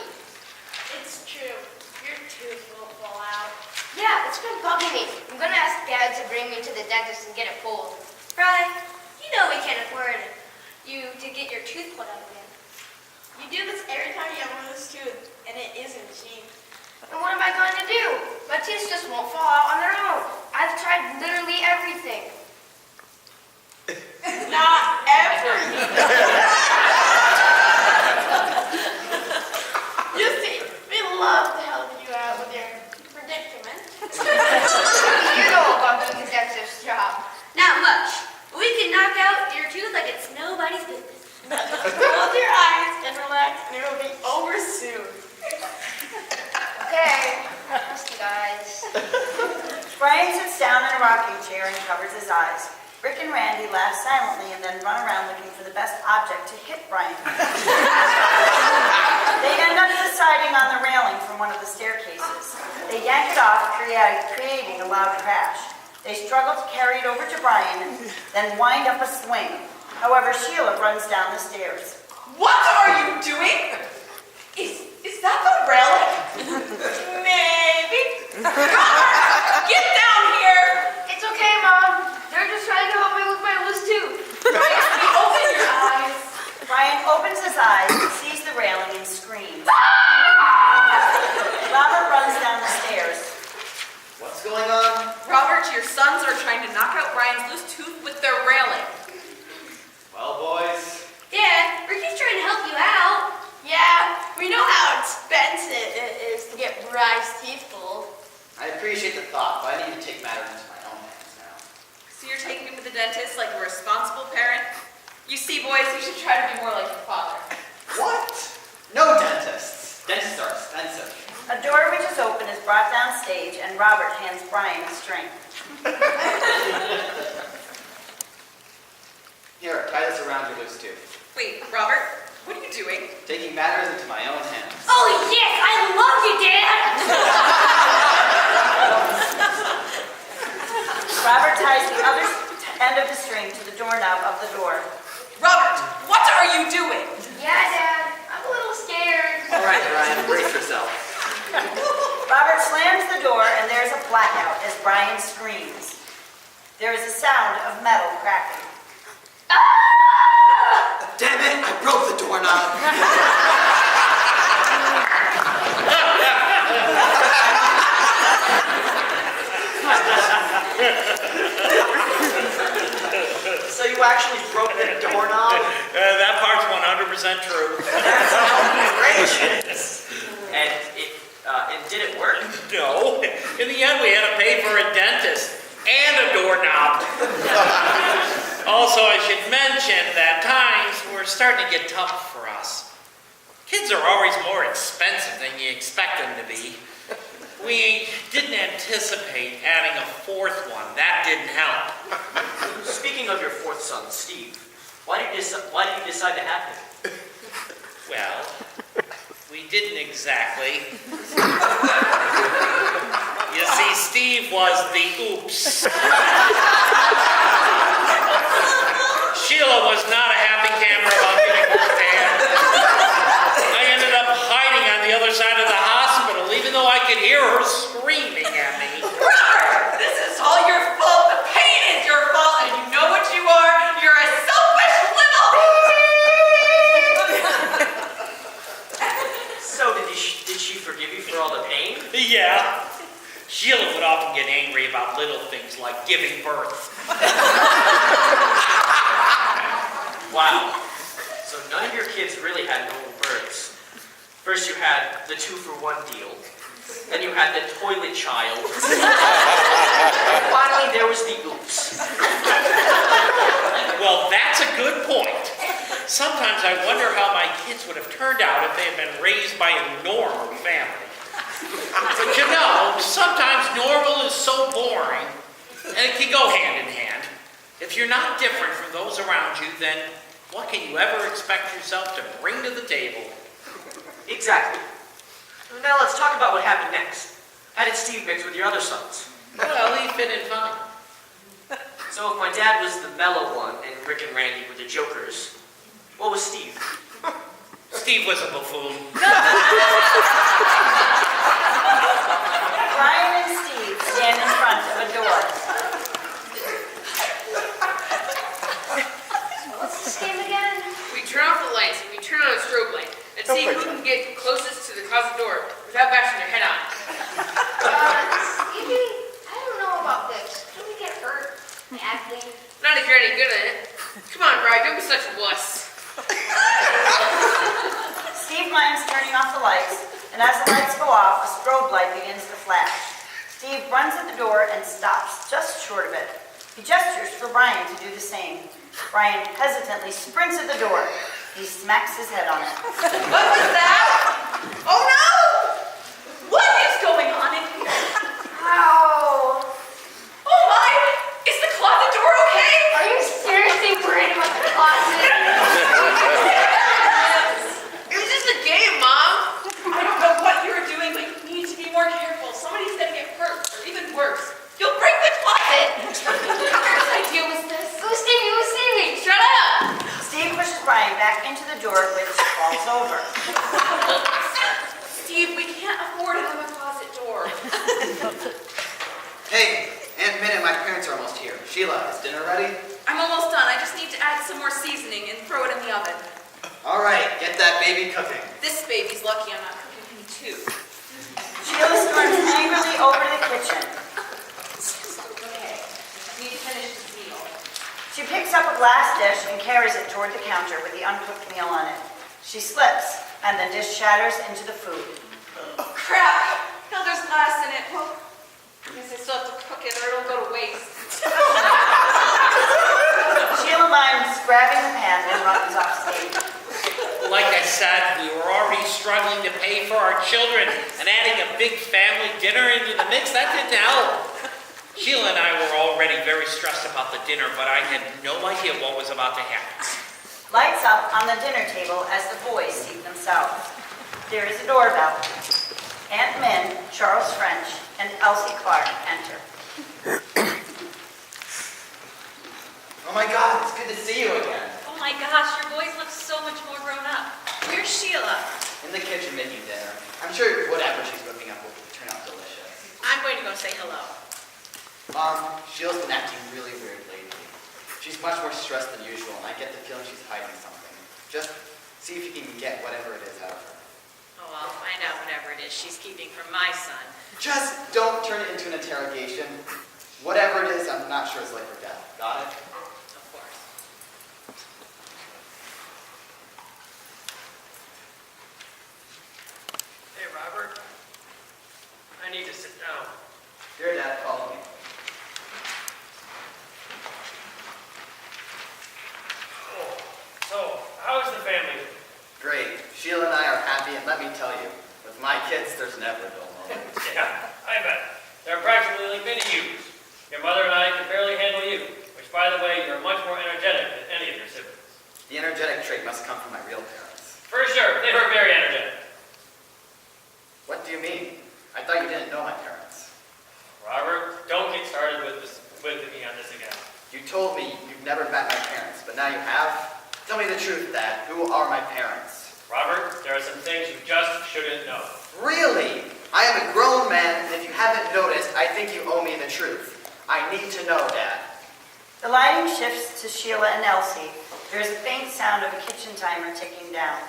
It's true. Your tooth will fall out. Yeah, it's been bugging me. I'm gonna ask Dad to bring me to the dentist and get it pulled. Brian, you know we can't afford you to get your tooth pulled out again. You do this every time you have one of those tooth, and it isn't cheap. And what am I going to do? My teeth just won't fall out on their own. I've tried literally everything. Not everything. You see, we love to help you out with your predicament. You know about doing the dentist's job. Not much. We can knock out your tooth like it's nobody's business. Close your eyes and relax, and it'll be over soon. Okay. Trust you guys. Brian sits down in a rocking chair and covers his eyes. Rick and Randy laugh silently and then run around looking for the best object to hit Brian. They end up deciding on the railing from one of the staircases. They yank it off, creating a loud crash. They struggle to carry it over to Brian, then wind up a swing. However, Sheila runs down the stairs. What are you doing? Is that the railing? Maybe. Get down here! It's okay, Mom. They're just trying to help me with my loose tooth. Open your eyes. Brian opens his Robert, your sons are trying to knock out Brian's loose tooth with their railing. Well, boys, Dad, Ricky's trying to help you out. Yeah, we know how expensive it is to get Bry's teeth pulled. I appreciate the thought, but I need to take matters into my own hands now. So you're taking him to the dentist like a responsible parent? You see, boys, you should try to be more like your father. What? No dentists. Dentists are expensive. A door which is open is brought down stage, and Robert hands Brian a string. Here, tie this around your loose tooth. Wait, Robert, what are you doing? Taking matters into my own hands. Oh, yes, I love you, Dad. Robert ties the other end of the string to the doorknob of the door. Robert, what are you doing? Yeah, Dad, I'm a little scared. All right, Brian, brace yourself. Robert slams the door, and there's a blackout as Brian screams. There is a sound of metal cracking. Damn it, I broke the doorknob. So you actually broke the doorknob? That part's 100% true. Gracious. And did it work? No. In the end, we had to pay for a dentist and a doorknob. Also, I should mention that times were starting to get tough for us. Kids are always more expensive than you expect them to be. We didn't anticipate adding a fourth one. That didn't help. Speaking of your fourth son, Steve, why did you decide to have him? Well, we didn't exactly. You see, Steve was the oops. Sheila was not a happy camper about getting her hand. I ended up hiding on the other side of the hospital, even though I could hear her screaming at me. Robert, this is all your fault. The pain is your fault, and you know what you are. You're a selfish little... So did she forgive you for all the pain? Yeah. Sheila would often get angry about little things like giving birth. Wow. So none of your kids really had normal births. First you had the 2-for-1 deal. Then you had the toilet child. And finally there was the oops. Well, that's a good point. Sometimes I wonder how my kids would have turned out if they had been raised by a normal family. But you know, sometimes normal is so boring, and it can go hand in hand. If you're not different from those around you, then what can you ever expect yourself to bring to the table? Exactly. Now let's talk about what happened next. How did Steve mix with your other sons? Well, he fit in fine. So if my dad was the mellow one and Rick and Randy were the jokers, what was Steve? Steve was a buffoon. Brian and Steve stand in front of a door. What's this game again? We turn off the lights and we turn on a strobe light and see who can get closest to the closet door without bashing their head on it. Stevie, I don't know about this. Can we get hurt? Badly? Not if you're any good at it. Come on, Brian, don't be such a wuss. Steve minds turning off the lights, and as the lights go off, a strobe light begins to flash. Steve runs at the door and stops just short of it. He gestures for Brian to do the same. Brian hesitantly sprints at the door. He smacks his head on it. What was that? Oh no! What is going on in here? Ow! Oh my! Is the closet door okay? Are you seriously worried about the closet? It was just a game, Mom. I don't know what you're doing, but you need to be more careful. Somebody's gonna get hurt, or even worse. You'll break the closet! Whose idea was this? Who's Stevie? Shut up! Steve pushes Brian back into the door, which falls over. Steve, we can't afford another closet door. Hey, Aunt Min and my parents are almost here. Sheila, is dinner ready? I'm almost done. I just need to add some more seasoning and throw it in the oven. All right, get that baby cooking. This baby's lucky I'm not cooking him too. Sheila storms angrily over to the kitchen. last dish and carries it toward the counter with the uncooked meal on it. She slips, and the dish shatters into the food. Oh, crap. Now there's glass in it. Well, I guess I still have to cook it or it'll go to waste. Sheila mimes grabbing the pan and runs off stage. Like I said, we were already struggling to pay for our children, and adding a big family dinner into the mix, that didn't help. Sheila and I were already very stressed about the dinner, but I had no idea what was about to happen. Lights up on the dinner table as the boys seat themselves. There is a doorbell. Aunt Min, Charles French, and Elsie Clark enter. Oh my God, it's good to see you again. Oh my gosh, your boys look so much more grown up. Where's Sheila? In the kitchen making dinner. I'm sure whatever she's whipping up will turn out delicious. I'm going to go say hello. Mom, Sheila's been acting really weird lately. She's much more stressed than usual, and I get the feeling she's hiding something. Just see if you can get whatever it is out of her. Oh, I'll find out whatever it is she's keeping from my son. Just don't turn it into an interrogation. Whatever it is, I'm not sure it's life or death. Got it? Of course. Hey, Robert. I need to sit down. Your dad called me. Oh, so, how is the family? Great. Sheila and I are happy, and let me tell you, with my kids, there's never a dull moment. Yeah, I bet. They're practically like mini yous. Your mother and I can barely handle you, which, by the way, you're much more energetic than any of your siblings. The energetic trait must come from my real parents. For sure, they were very energetic. What do you mean? I thought you didn't know my parents. Robert, don't get started with me on this again. You told me you've never met my parents, but now you have? Tell me the truth, Dad. Who are my parents? Robert, there are some things you just shouldn't know. Really? I am a grown man, and if you haven't noticed, I think you owe me the truth. I need to know, Dad. The lighting shifts to Sheila and Elsie. There is a faint sound of a kitchen timer ticking down.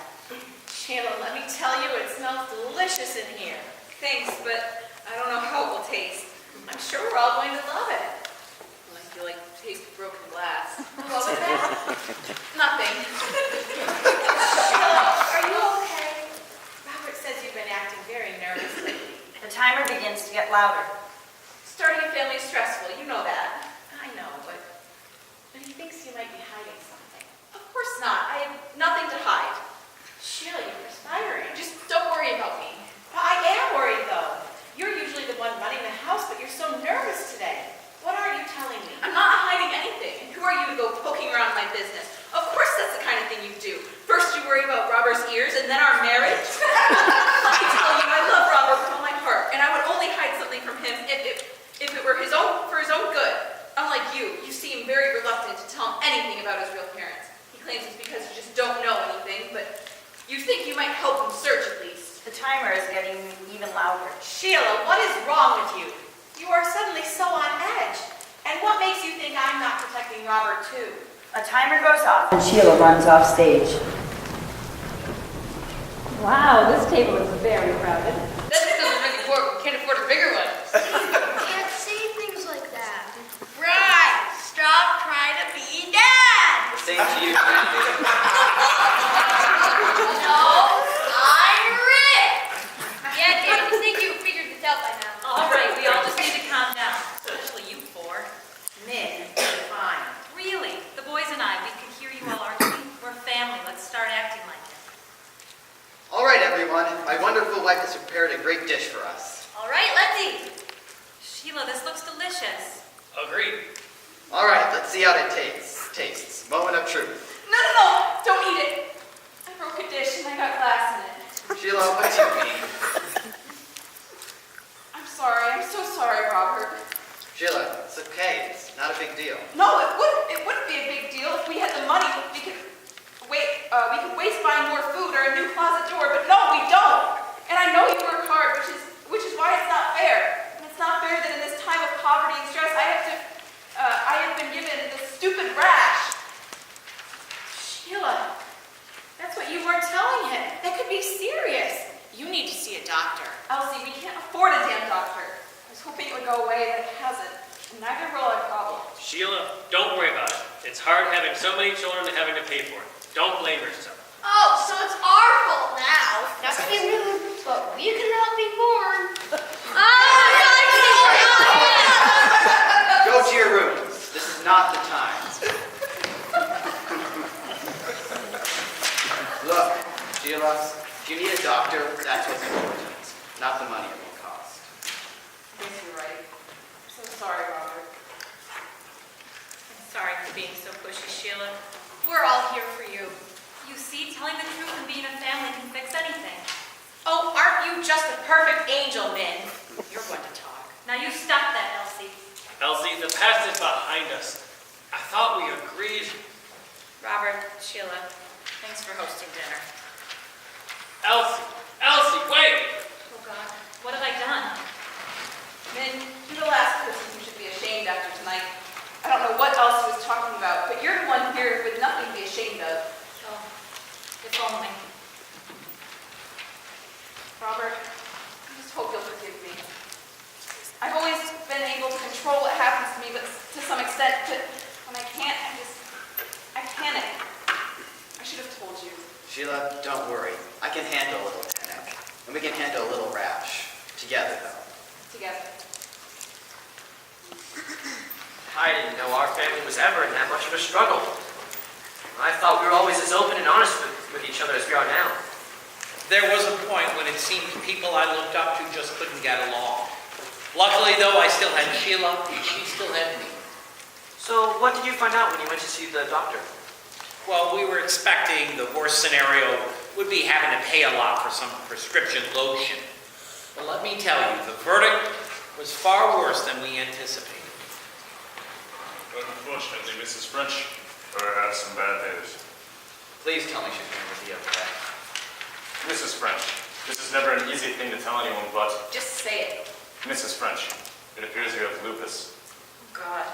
Sheila, let me tell you, it smells delicious in here. Thanks, but I don't know how it will taste. I'm sure we're all going to love it. Like you like taste of broken glass. What was that? Nothing. Sheila, are you okay? Robert says you've been acting very nervous lately. The timer begins to get louder. Starting a family is stressful, you know that. I know, but he thinks you might be hiding something. Of course not. I have nothing to hide. Sheila, you're perspiring. Just don't worry about me. I am worried, though. You're usually the one running the house, but you're so nervous today. What are you telling me? I'm not hiding anything. And who are you to go poking around my business? Of course that's the kind of thing you do. First you worry about Robert's ears, and then our marriage. Let me tell you, I love Robert with all my heart, and I would only hide something from him if it were for his own good. Unlike you seem very reluctant to tell him anything about his real parents. He claims it's because you just don't know anything, but you think you might help him search at least. The timer is getting even louder. Sheila, what is wrong with you? You are suddenly so on edge. And what makes you think I'm not protecting Robert too? A timer goes off and Sheila runs off stage. Wow, this table is very crowded. That's because we can't afford a bigger one. Can't say things like that. Right. Stop trying to be Dad. Same to you. No, I'm Rick. Yeah, Dad, I think you figured this out by now. All right, we all just need to calm down, especially you four. Min, you're fine. Really, the boys and I, we could hear you all arguing. We're family. Let's start acting like it. All right, everyone. My wonderful wife has prepared a great dish for us. All right, let's eat. Sheila, this looks delicious. Agreed. All right, let's see how it tastes. Moment of truth. No, don't eat it. I broke a dish and I got glass in it. Sheila, what do you mean? I'm sorry. I'm so sorry, Robert. Sheila, it's okay. It's not a big deal. No, it wouldn't be a big deal if we had the money. We could waste buying more food or a new closet door, but no, we don't. And I know you work hard, which is why it's not fair. And it's not fair that in this time of poverty and stress, I have been given this stupid rash. Sheila, that's what you weren't telling him. That could be serious. You need to see a doctor. Elsie, we can't afford a damn doctor. I was hoping it would go away, but it hasn't. And neither will our problem. Sheila, don't worry about it. It's hard having so many children and having to pay for it. Don't blame yourself. Oh, so it's our fault now. Not to be rude, but we cannot be born. Go to your rooms. This is not the time. Look, Sheila, if you need a doctor, that's what's important, not the money it will cost. Yes, you're right. I'm so sorry, Robert. I'm sorry for being so pushy, Sheila. We're all here for you. You see, telling the truth and being a family can fix anything. Oh, aren't you just a perfect angel, Min? You're one to talk. Now you stop that, Elsie. Elsie, the past is behind us. I thought we agreed. Robert, Sheila, thanks for hosting dinner. Elsie, wait! Oh God, what have I done? Min, you're the last person who should be ashamed after tonight. I don't know what else he was talking about, but you're the one here with nothing to be ashamed of. Oh, if only. Robert, I just hope you'll forgive me. I've always been able to control what happens to me, but to some extent, but when I can't, I panic. I should have told you. Sheila, don't worry. I can handle a little panic. And we can handle a little rash. Together, though. Together. I didn't know our family was ever in that much of a struggle. I thought we were always as open and honest with each other as we are now. There was a point when it seemed people I looked up to just couldn't get along. Luckily, though, I still had Sheila, and she still had me. So what did you find out when you went to see the doctor? Well, we were expecting the worst scenario would be having to pay a lot for some prescription lotion. But let me tell you, the verdict was far worse than we anticipated. Unfortunately, Mrs. French, I have some bad news. Please tell me she's going to be okay. Mrs. French, this is never an easy thing to tell anyone, but Just say it. Mrs. French, it appears you have lupus. Oh, God.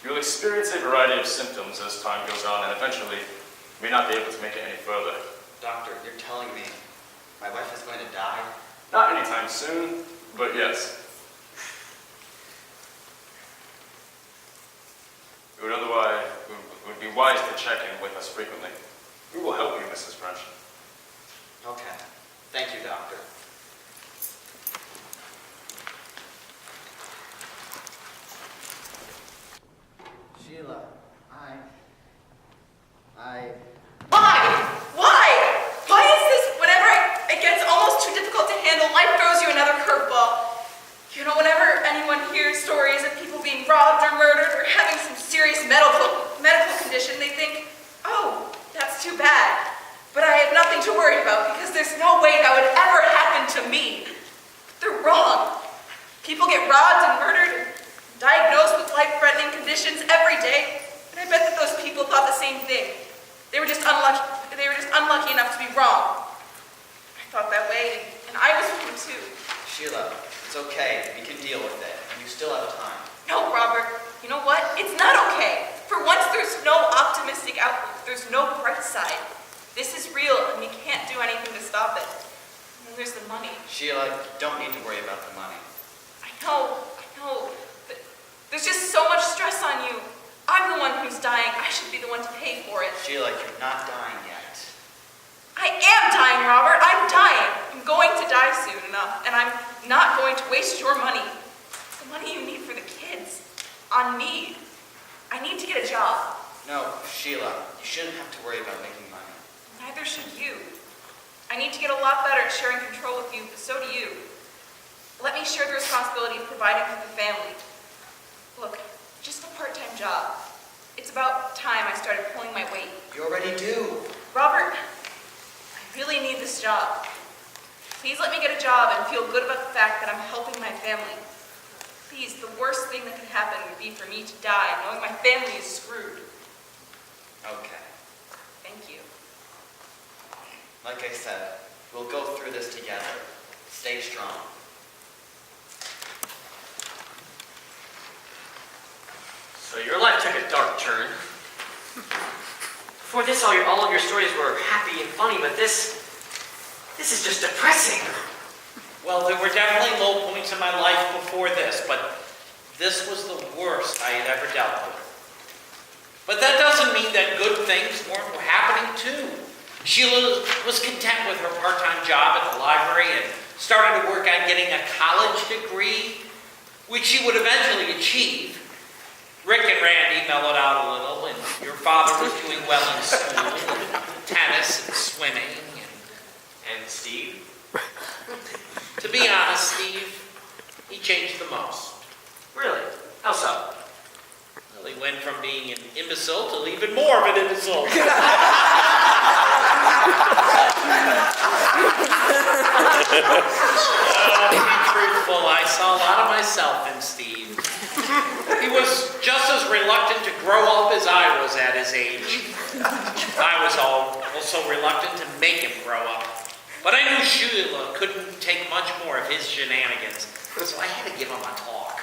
You'll experience a variety of symptoms as time goes on, and eventually you may not be able to make it any further. Doctor, you're telling me my wife is going to die? Not anytime soon, but yes. It would be wise to check in with us frequently. We will help you, Mrs. French. Okay. Thank you, doctor. Sheila, Why? Why is this, whenever it gets almost too difficult to handle, life throws you another curveball? You know, whenever anyone hears stories of people being robbed or murdered or having some serious medical condition, they think, oh, that's too bad. But I have nothing to worry about because there's no way that would ever happen to me. They're wrong. People get robbed and murdered and diagnosed with life-threatening conditions every day. And I bet that those people thought the same thing. They were just unlucky enough to be wrong. I thought that way, and I was wrong too. Sheila, it's okay. We can deal with it. You still have time. No, Robert. You know what? It's not okay. For once, there's no optimistic outlook. There's no bright side. This is real, and we can't do anything to stop it. And then there's the money. Sheila, you don't need to worry about the money. I know, but there's just so much stress on you. I'm the one who's dying. I should be the one to pay for it. Sheila, you're not dying yet. I am dying, Robert. I'm dying. I'm going to die soon enough, and I'm not going to waste your money. It's the money you need for the kids. On me. I need to get a job. No, Sheila, you shouldn't have to worry about making money. Neither should you. I need to get a lot better at sharing control with you, but so do you. Let me share the responsibility of providing for the family. Look, just a part-time job. It's about time I started pulling my weight. You already do. Robert, I really need this job. Please let me get a job and feel good about the fact that I'm helping my family. Please, the worst thing that could happen would be for me to die knowing my family is screwed. Okay. Thank you. Like I said, we'll go through this together. Stay strong. So your life took a dark turn. Before this, all of your stories were happy and funny, but this is just depressing. Well, there were definitely low points in my life before this, but this was the worst I had ever dealt with. But that doesn't mean that good things weren't happening too. Sheila was content with her part-time job at the library and started to work on getting a college degree, which she would eventually achieve. Rick and Randy mellowed out a little, and your father was doing well in school, and tennis and swimming. And Steve? To be honest, Steve, he changed the most. Really? How so? Well, he went from being an imbecile to even more of an imbecile. To be truthful, I saw a lot of myself in Steve. He was just as reluctant to grow up as I was at his age. I was also reluctant to make him grow up. But I knew Sheila couldn't take much more of his shenanigans, so I had to give him a talk.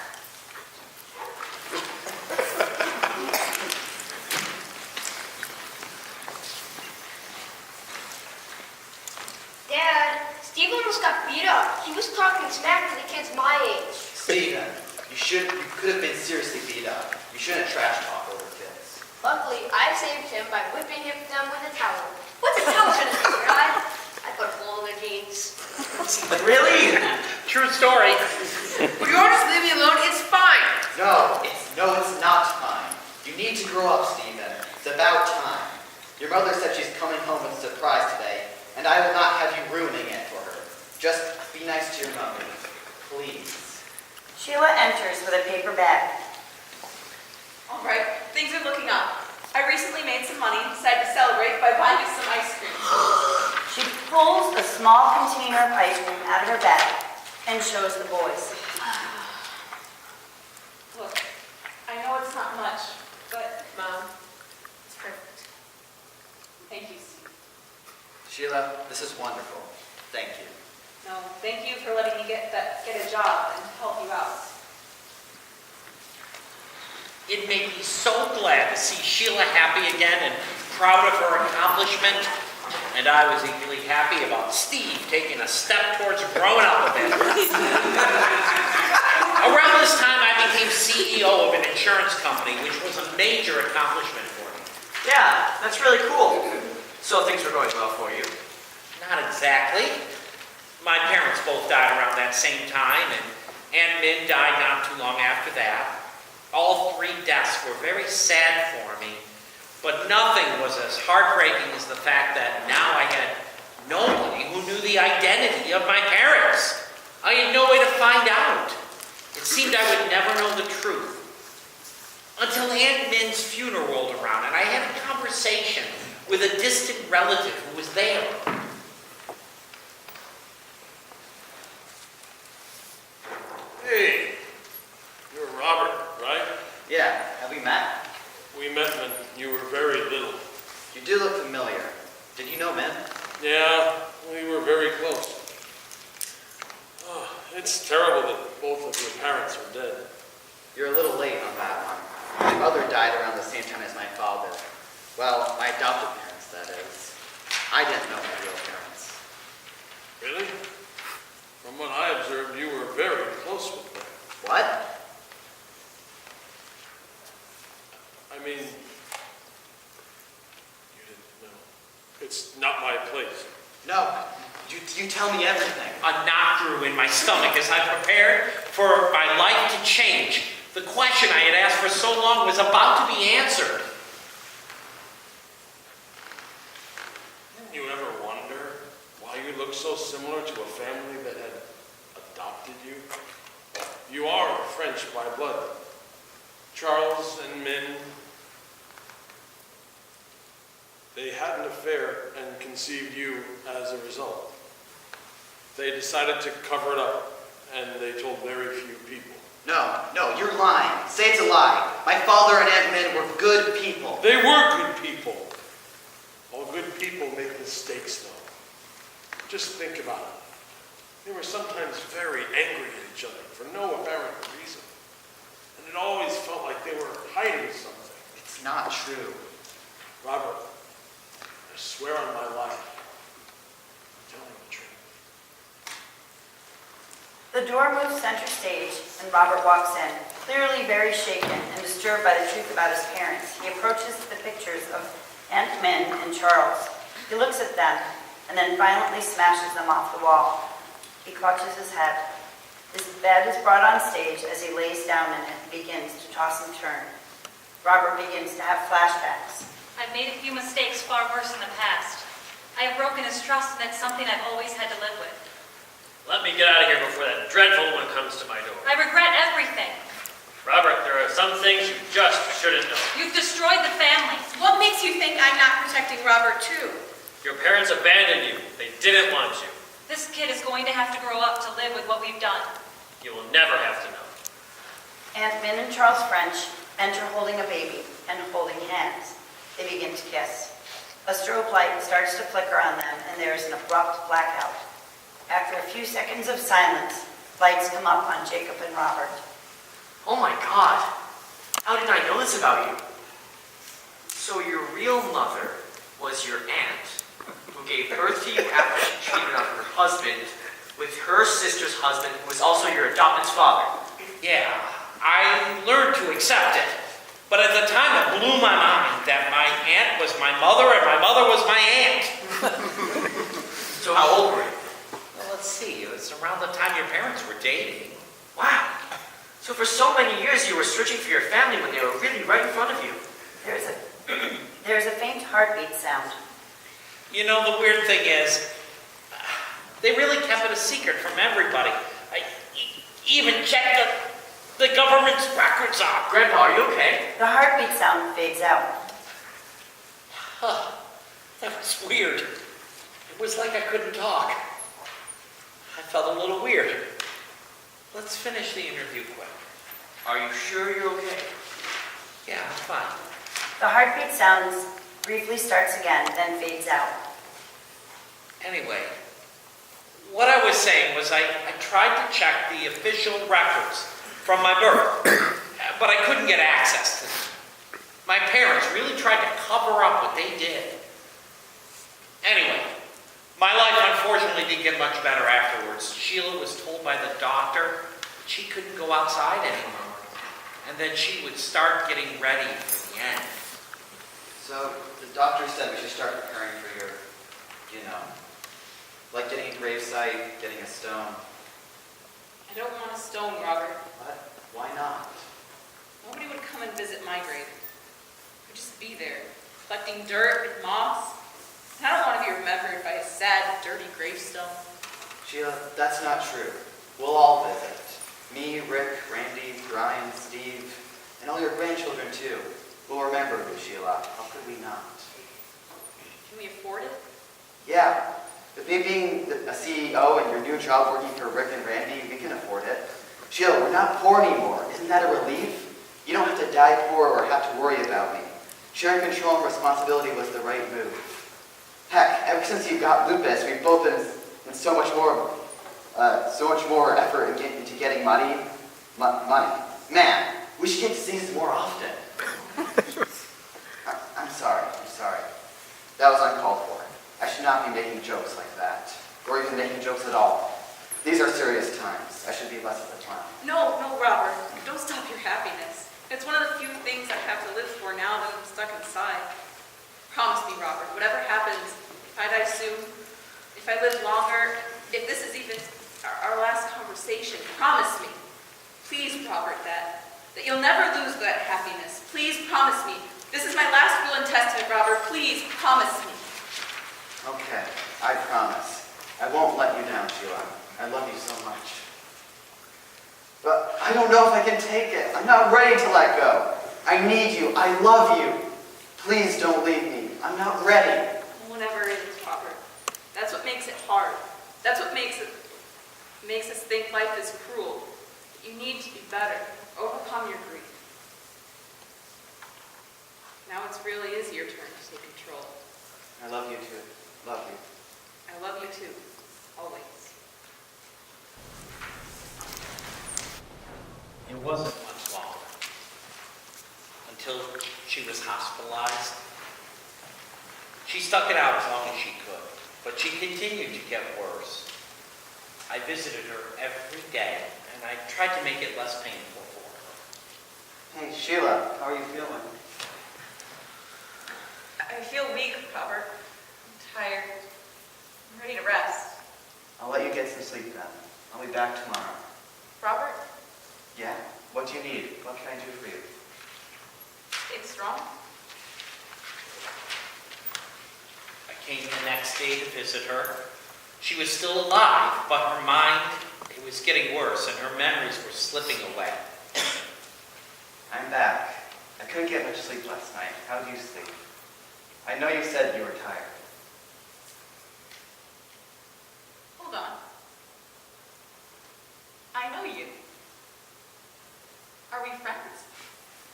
Dad, Steve almost got beat up. He was talking smack to the kids my age. Steven, you could have been seriously beat up. You shouldn't trash talk over kids. Luckily, I saved him by whipping them with a towel. What's a towel gonna do, right? I put a hole in their jeans. Really? True story. Will you all just leave me alone? It's fine. No, it's not time. You need to grow up, Steven. It's about time. Your mother said she's coming home with a surprise today, and I will not have you ruining it for her. Just be nice to your mother, please. Sheila enters with a paper bag. All right, things are looking up. I recently made some money and decided to celebrate by buying us some ice cream. She pulls a small container of ice cream out of her bag and shows the boys. Look, I know it's not much, but Mom, it's perfect. thank you, Steve. Sheila, this is wonderful. Thank you. No, thank you for letting me get a job and help you out. It made me so glad to see Sheila happy again and proud of her accomplishment. And I was equally happy about Steve taking a step towards growing up a bit. Around this time, I became CEO of an insurance company, which was a major accomplishment for me. Yeah, that's really cool. So things were going well for you? Not exactly. My parents both died around that same time, and Aunt Min died not too long after that. All three deaths were very sad for me, but nothing was as heartbreaking as the fact that now I had nobody who knew the identity of my parents. I had no way to find out. It seemed I would never know the truth. Until Aunt Min's funeral rolled around, and I had a conversation with a distant relative who was there. Hey, you're Robert, right? Yeah, have we met? We met when you were very little. You do look familiar. Did you know Min? Yeah, we were very close. Oh, it's terrible that both of your parents are dead. You're a little late on that one. My mother died around the same time as my father. Well, my adopted parents, that is. I didn't know my real parents. Really? From what I observed, you were very close with them. What? I mean, you didn't know. It's not my place. No, you tell me everything. A knot grew in my stomach as I prepared for my life to change. The question I had asked for so long was about to be answered. Didn't you ever wonder why you look so similar to a family that had adopted you? You are French by blood. Charles and Min, they had an affair and conceived you as a result. They decided to cover it up, and they told very few people. No, you're lying. Say it's a lie. My father and Aunt Min were good people. They were good people. All good people make mistakes, though. Just think about it. They were sometimes very angry at each other for no apparent reason. And it always felt like they were hiding something. It's not true. Robert, I swear on my life, I'm telling the truth. The door moves center stage, and Robert walks in, clearly very shaken and disturbed by the truth about his parents. He approaches the pictures of Aunt Min and Charles. He looks at them, and then violently smashes them off the wall. He clutches his head. His bed is brought on stage as he lays down in it and begins to toss and turn. Robert begins to have flashbacks. I've made a few mistakes far worse in the past. I have broken his trust, and it's something I've always had to live with. Let me get out of here before that dreadful one comes to my door. I regret everything. Robert, there are some things you just shouldn't know. You've destroyed the family. What makes you think I'm not protecting Robert too? Your parents abandoned you. They didn't want you. This kid is going to have to grow up to live with what we've done. You will never have to know. Aunt Min and Charles French enter holding a baby and holding hands. They begin to kiss. A strobe light starts to flicker on them, and there is an abrupt blackout. After a few seconds of silence, lights come up on Jacob and Robert. Oh my God. How did I know this about you? So your real mother was your aunt, who gave birth to you after she cheated on her husband with her sister's husband, who was also your adopted father. Yeah, I learned to accept it. But at the time, it blew my mind that my aunt was my mother and my mother was my aunt. So how old were you? Well, let's see. It was around the time your parents were dating. Wow. So for so many years you were searching for your family when they were really right in front of you. There's a faint heartbeat sound. You know, the weird thing is, they really kept it a secret from everybody. I even checked the government's records on. Grandpa, are you okay? The heartbeat sound fades out. Huh. That was weird. It was like I couldn't talk. I felt a little weird. Let's finish the interview quick. Are you sure you're okay? Yeah, I'm fine. The heartbeat sound briefly starts again, then fades out. Anyway, what I was saying was I tried to check the official records from my birth, but I couldn't get access to them. My parents really tried to cover up what they did. Anyway, my life unfortunately didn't get much better afterwards. Sheila was told by the doctor that she couldn't go outside anymore, and then she would start getting ready for the end. So the doctor said we should start preparing for your, like getting a gravesite, getting a stone. I don't want a stone, Robert. What? Why not? Nobody would come and visit my grave. I'd just be there, collecting dirt and moss. And I don't want to be remembered by a sad, dirty gravestone. Sheila, that's not true. We'll all visit. Me, Rick, Randy, Brian, Steve, and all your grandchildren too. We'll remember you, Sheila. How could we not? Can we afford it? Yeah. With me being a CEO and your new job working for Rick and Randy, we can afford it. Sheila, we're not poor anymore. Isn't that a relief? You don't have to die poor or have to worry about me. Sharing control and responsibility was the right move. Heck, ever since you got lupus, we've both been in so much more effort into getting money. Man, we should get to see this more often. I'm sorry. That was uncalled for. I should not be making jokes like that, or even making jokes at all. These are serious times. I should be less of a clown. No, Robert. Don't stop your happiness. It's one of the few things I have to live for now that I'm stuck inside. Promise me, Robert, whatever happens, if I die soon, if I live longer, if this is even our last conversation, promise me. Please, Robert, that you'll never lose that happiness. Please promise me. This is my last will and testament, Robert. Please promise me. Okay, I promise. I won't let you down, Sheila. I love you so much. But I don't know if I can take it. I'm not ready to let go. I need you. I love you. Please don't leave me. I'm not ready. Whatever it is, Robert. That's what makes it hard. That's what makes us think life is cruel. You need to be better. Overcome your grief. Now it really is your turn to take control. I love you too. Love you. I love you too. Always. It wasn't much longer until she was hospitalized. She stuck it out as long as she could, but she continued to get worse. I visited her every day, and I tried to make it less painful for her. Hey, Sheila, how are you feeling? I feel weak, Robert. I'm tired. I'm ready to rest. I'll let you get some sleep then. I'll be back tomorrow. Robert, Yeah? What do you need? What can I do for you? stay strong. I came the next day to visit her. She was still alive, but her mind, it was getting worse, and her memories were slipping away. I'm back. I couldn't get much sleep last night. How did you sleep? I know you said you were tired. Hold on. I know you. Are we friends?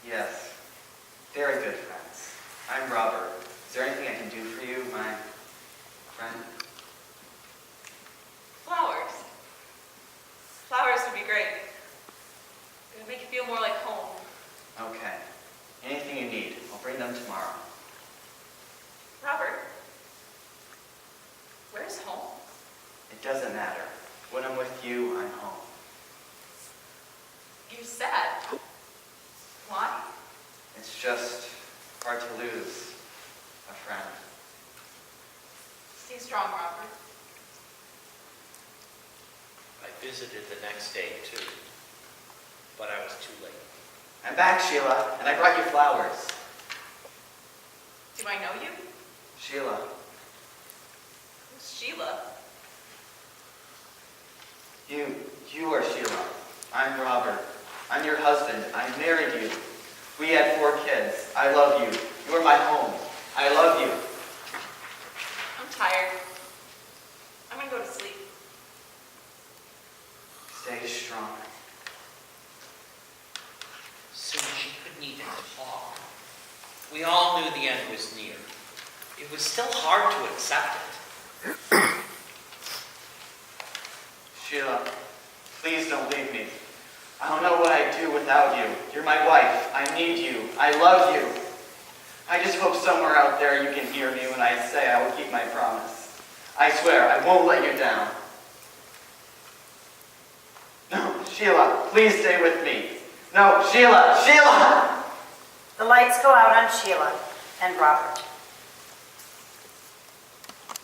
Yes. Very good friends. I'm Robert. Is there anything I can do for you, my friend? Flowers. Flowers would be great. It would make you feel more like home. Okay. Anything you need. I'll bring them tomorrow. Robert, where's home? It doesn't matter. When I'm with you, I'm home. You're sad. Why? It's just hard to lose a friend. Stay strong, Robert. I visited the next day, too, but I was too late. I'm back, Sheila, and I brought you flowers. Do I know you? Sheila, Who's Sheila? you are Sheila. I'm Robert. I'm your husband. I married you. We had 4 kids. I love you. You are my home. I love you. I'm tired. I'm gonna go to sleep. Stay strong. Soon she couldn't even talk. We all knew the end was near. It was still hard to accept it. Sheila, please don't leave me. I don't know what I'd do without you. You're my wife. I need you. I love you. I just hope somewhere out there you can hear me when I say I will keep my promise. I swear, I won't let you down. No, Sheila, please stay with me. No, Sheila, Sheila! The lights go out on Sheila and Robert.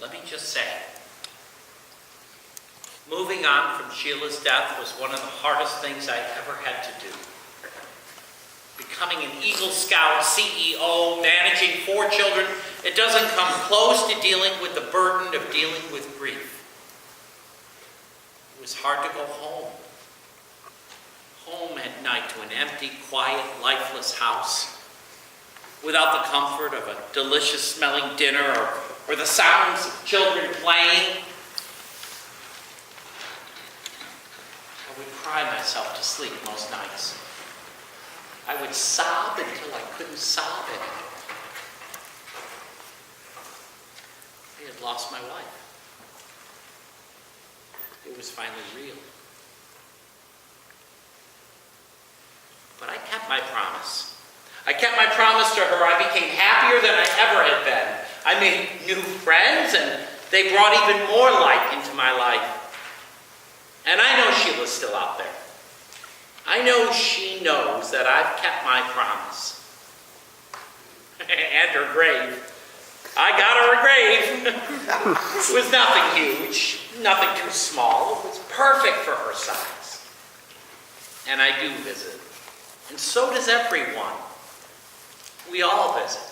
Let me just say, moving on from Sheila's death was one of the hardest things I ever had to do. Becoming an Eagle Scout, CEO, managing 4 children, it doesn't come close to dealing with the burden of dealing with grief. It was hard to go home. Home at night to an empty, quiet, lifeless house, without the comfort of a delicious-smelling dinner or the sounds of children playing. I would cry myself to sleep most nights. I would sob until I couldn't sob anymore. I had lost my wife. It was finally real. But I kept my promise. I kept my promise to her. I became happier than I ever had been. I made new friends, and they brought even more light into my life. And I know Sheila's still out there. I know she knows that I've kept my promise. And her grave. I got her a grave. It was nothing huge, nothing too small. It was perfect for her size. And I do visit. And so does everyone. We all visit.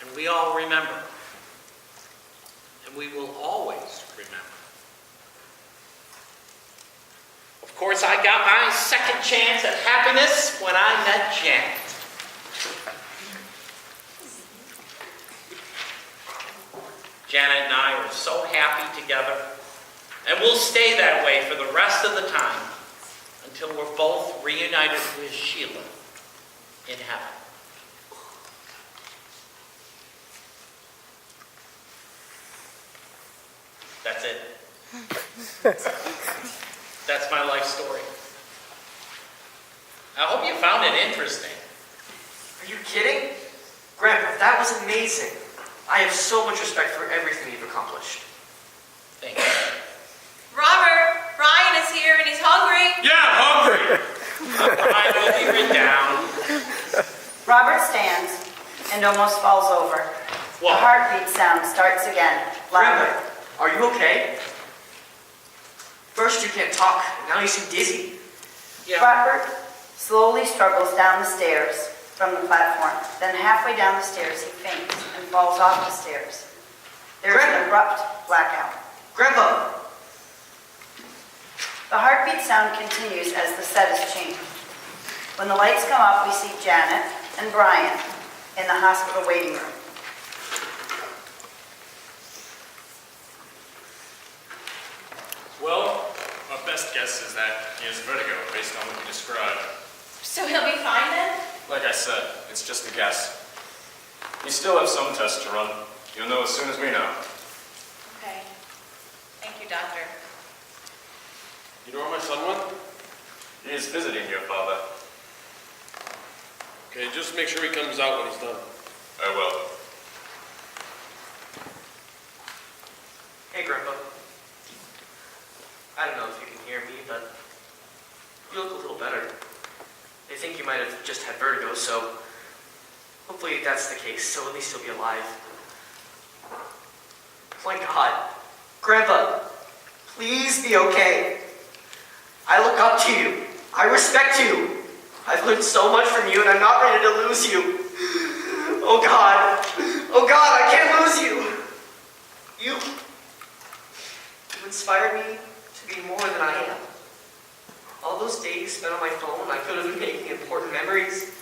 And we all remember. And we will always remember. Of course, I got my second chance at happiness when I met Janet. Janet and I are so happy together, and we'll stay that way for the rest of the time until we're both reunited with Sheila in heaven. That's it. That's my life story. I hope you found it interesting. Are you kidding? Grandpa, that was amazing. I have so much respect for everything you've accomplished. Thank you. Robert! here and he's hungry. Yeah, I'm hungry. I will be right down. Robert stands and almost falls over. The What? heartbeat sound starts again, louder. Grandpa, are you okay? First you can't talk, and now you seem dizzy. Robert slowly struggles down the stairs from the platform. Then halfway down the stairs, he faints and falls off the stairs. There is an abrupt blackout. Grandpa! The heartbeat sound continues as the set is changed. When the lights come up, we see Janet and Brian in the hospital waiting room. Well, our best guess is that he has vertigo based on what you described. So he'll be fine then? Like I said, it's just a guess. We still have some tests to run. You'll know as soon as we know. Okay. Thank you, doctor. You know where my son went? He is visiting your father. Okay, just make sure he comes out when he's done. I will. Hey, Grandpa. I don't know if you can hear me, but you look a little better. They think you might have just had vertigo, so hopefully that's the case, so at least you'll be alive. My God. Grandpa, please be okay. I look up to you. I respect you. I've learned so much from you, and I'm not ready to lose you. Oh, God. Oh, God, I can't lose you. You inspired me to be more than I am. All those days spent on my phone, I could have been making important memories.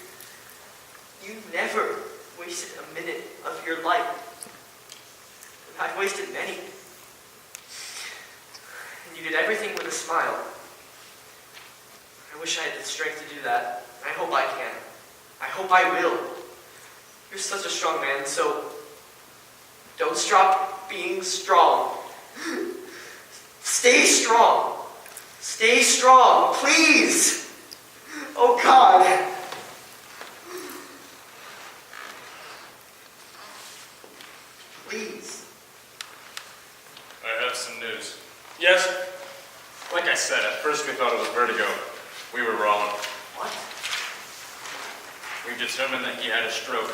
You never wasted a minute of your life. And I've wasted many. And you did everything with a smile. I wish I had the strength to do that. I hope I can. I hope I will. You're such a strong man, so don't stop being strong. Stay strong. Stay strong, please. Oh, God. Please. I have some news. Yes? Like I said, at first we thought it was vertigo. We were wrong. What? We determined that he had a stroke.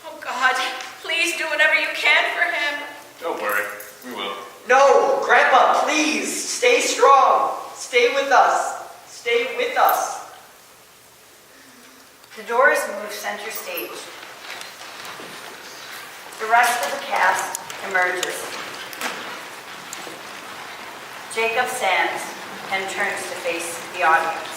Oh, God. Please do whatever you can for him. Don't worry, we will. No, Grandpa, please. Stay strong. Stay with us. Stay with us. The doors move center stage. The rest of the cast emerges. Jacob stands and turns to face the audience.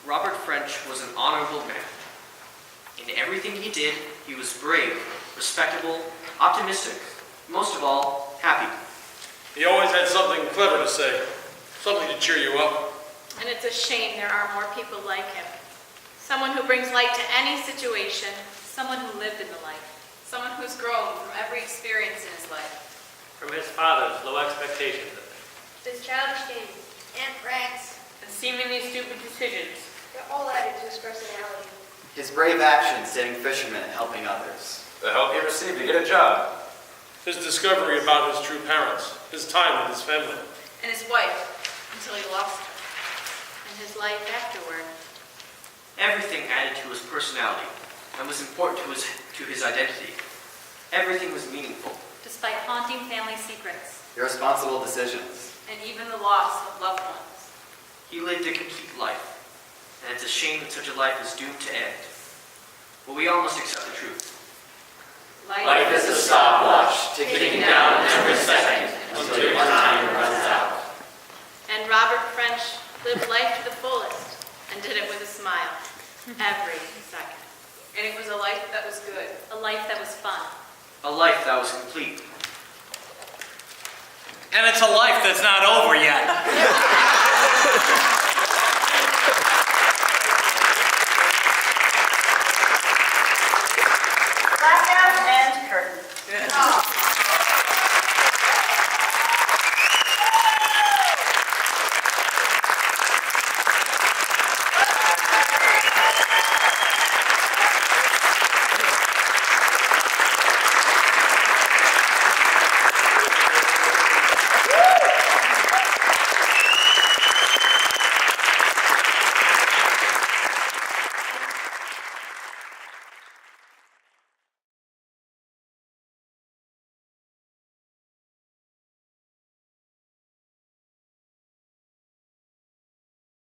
Robert French was an honorable man. In everything he did, he was brave, respectable, optimistic, most of all, happy. He always had something clever to say, something to cheer you up. And it's a shame there are more people like him. Someone who brings light to any situation, someone who lived in the life, someone who's grown from every experience in his life. From his father's low expectations of him. His childish games and pranks, And seemingly stupid decisions. they're all added to his personality. His brave actions saving fishermen and helping others. The help he received to get a job. His discovery about his true parents, his time with his family. And his wife, until he lost her. And his life afterward. Everything added to his personality and was important to his identity. Everything was meaningful. Despite haunting family secrets Irresponsible decisions. And even the loss of loved ones. He lived a complete life, and it's a shame that such a life is doomed to end. But we all must accept the truth. Life is a stopwatch, ticking down every second until your time runs out. And Robert French lived life to the fullest and did it with a smile. Every second. And it was a life that was good. a life that was fun. A life that was complete. And it's a life that's not over yet.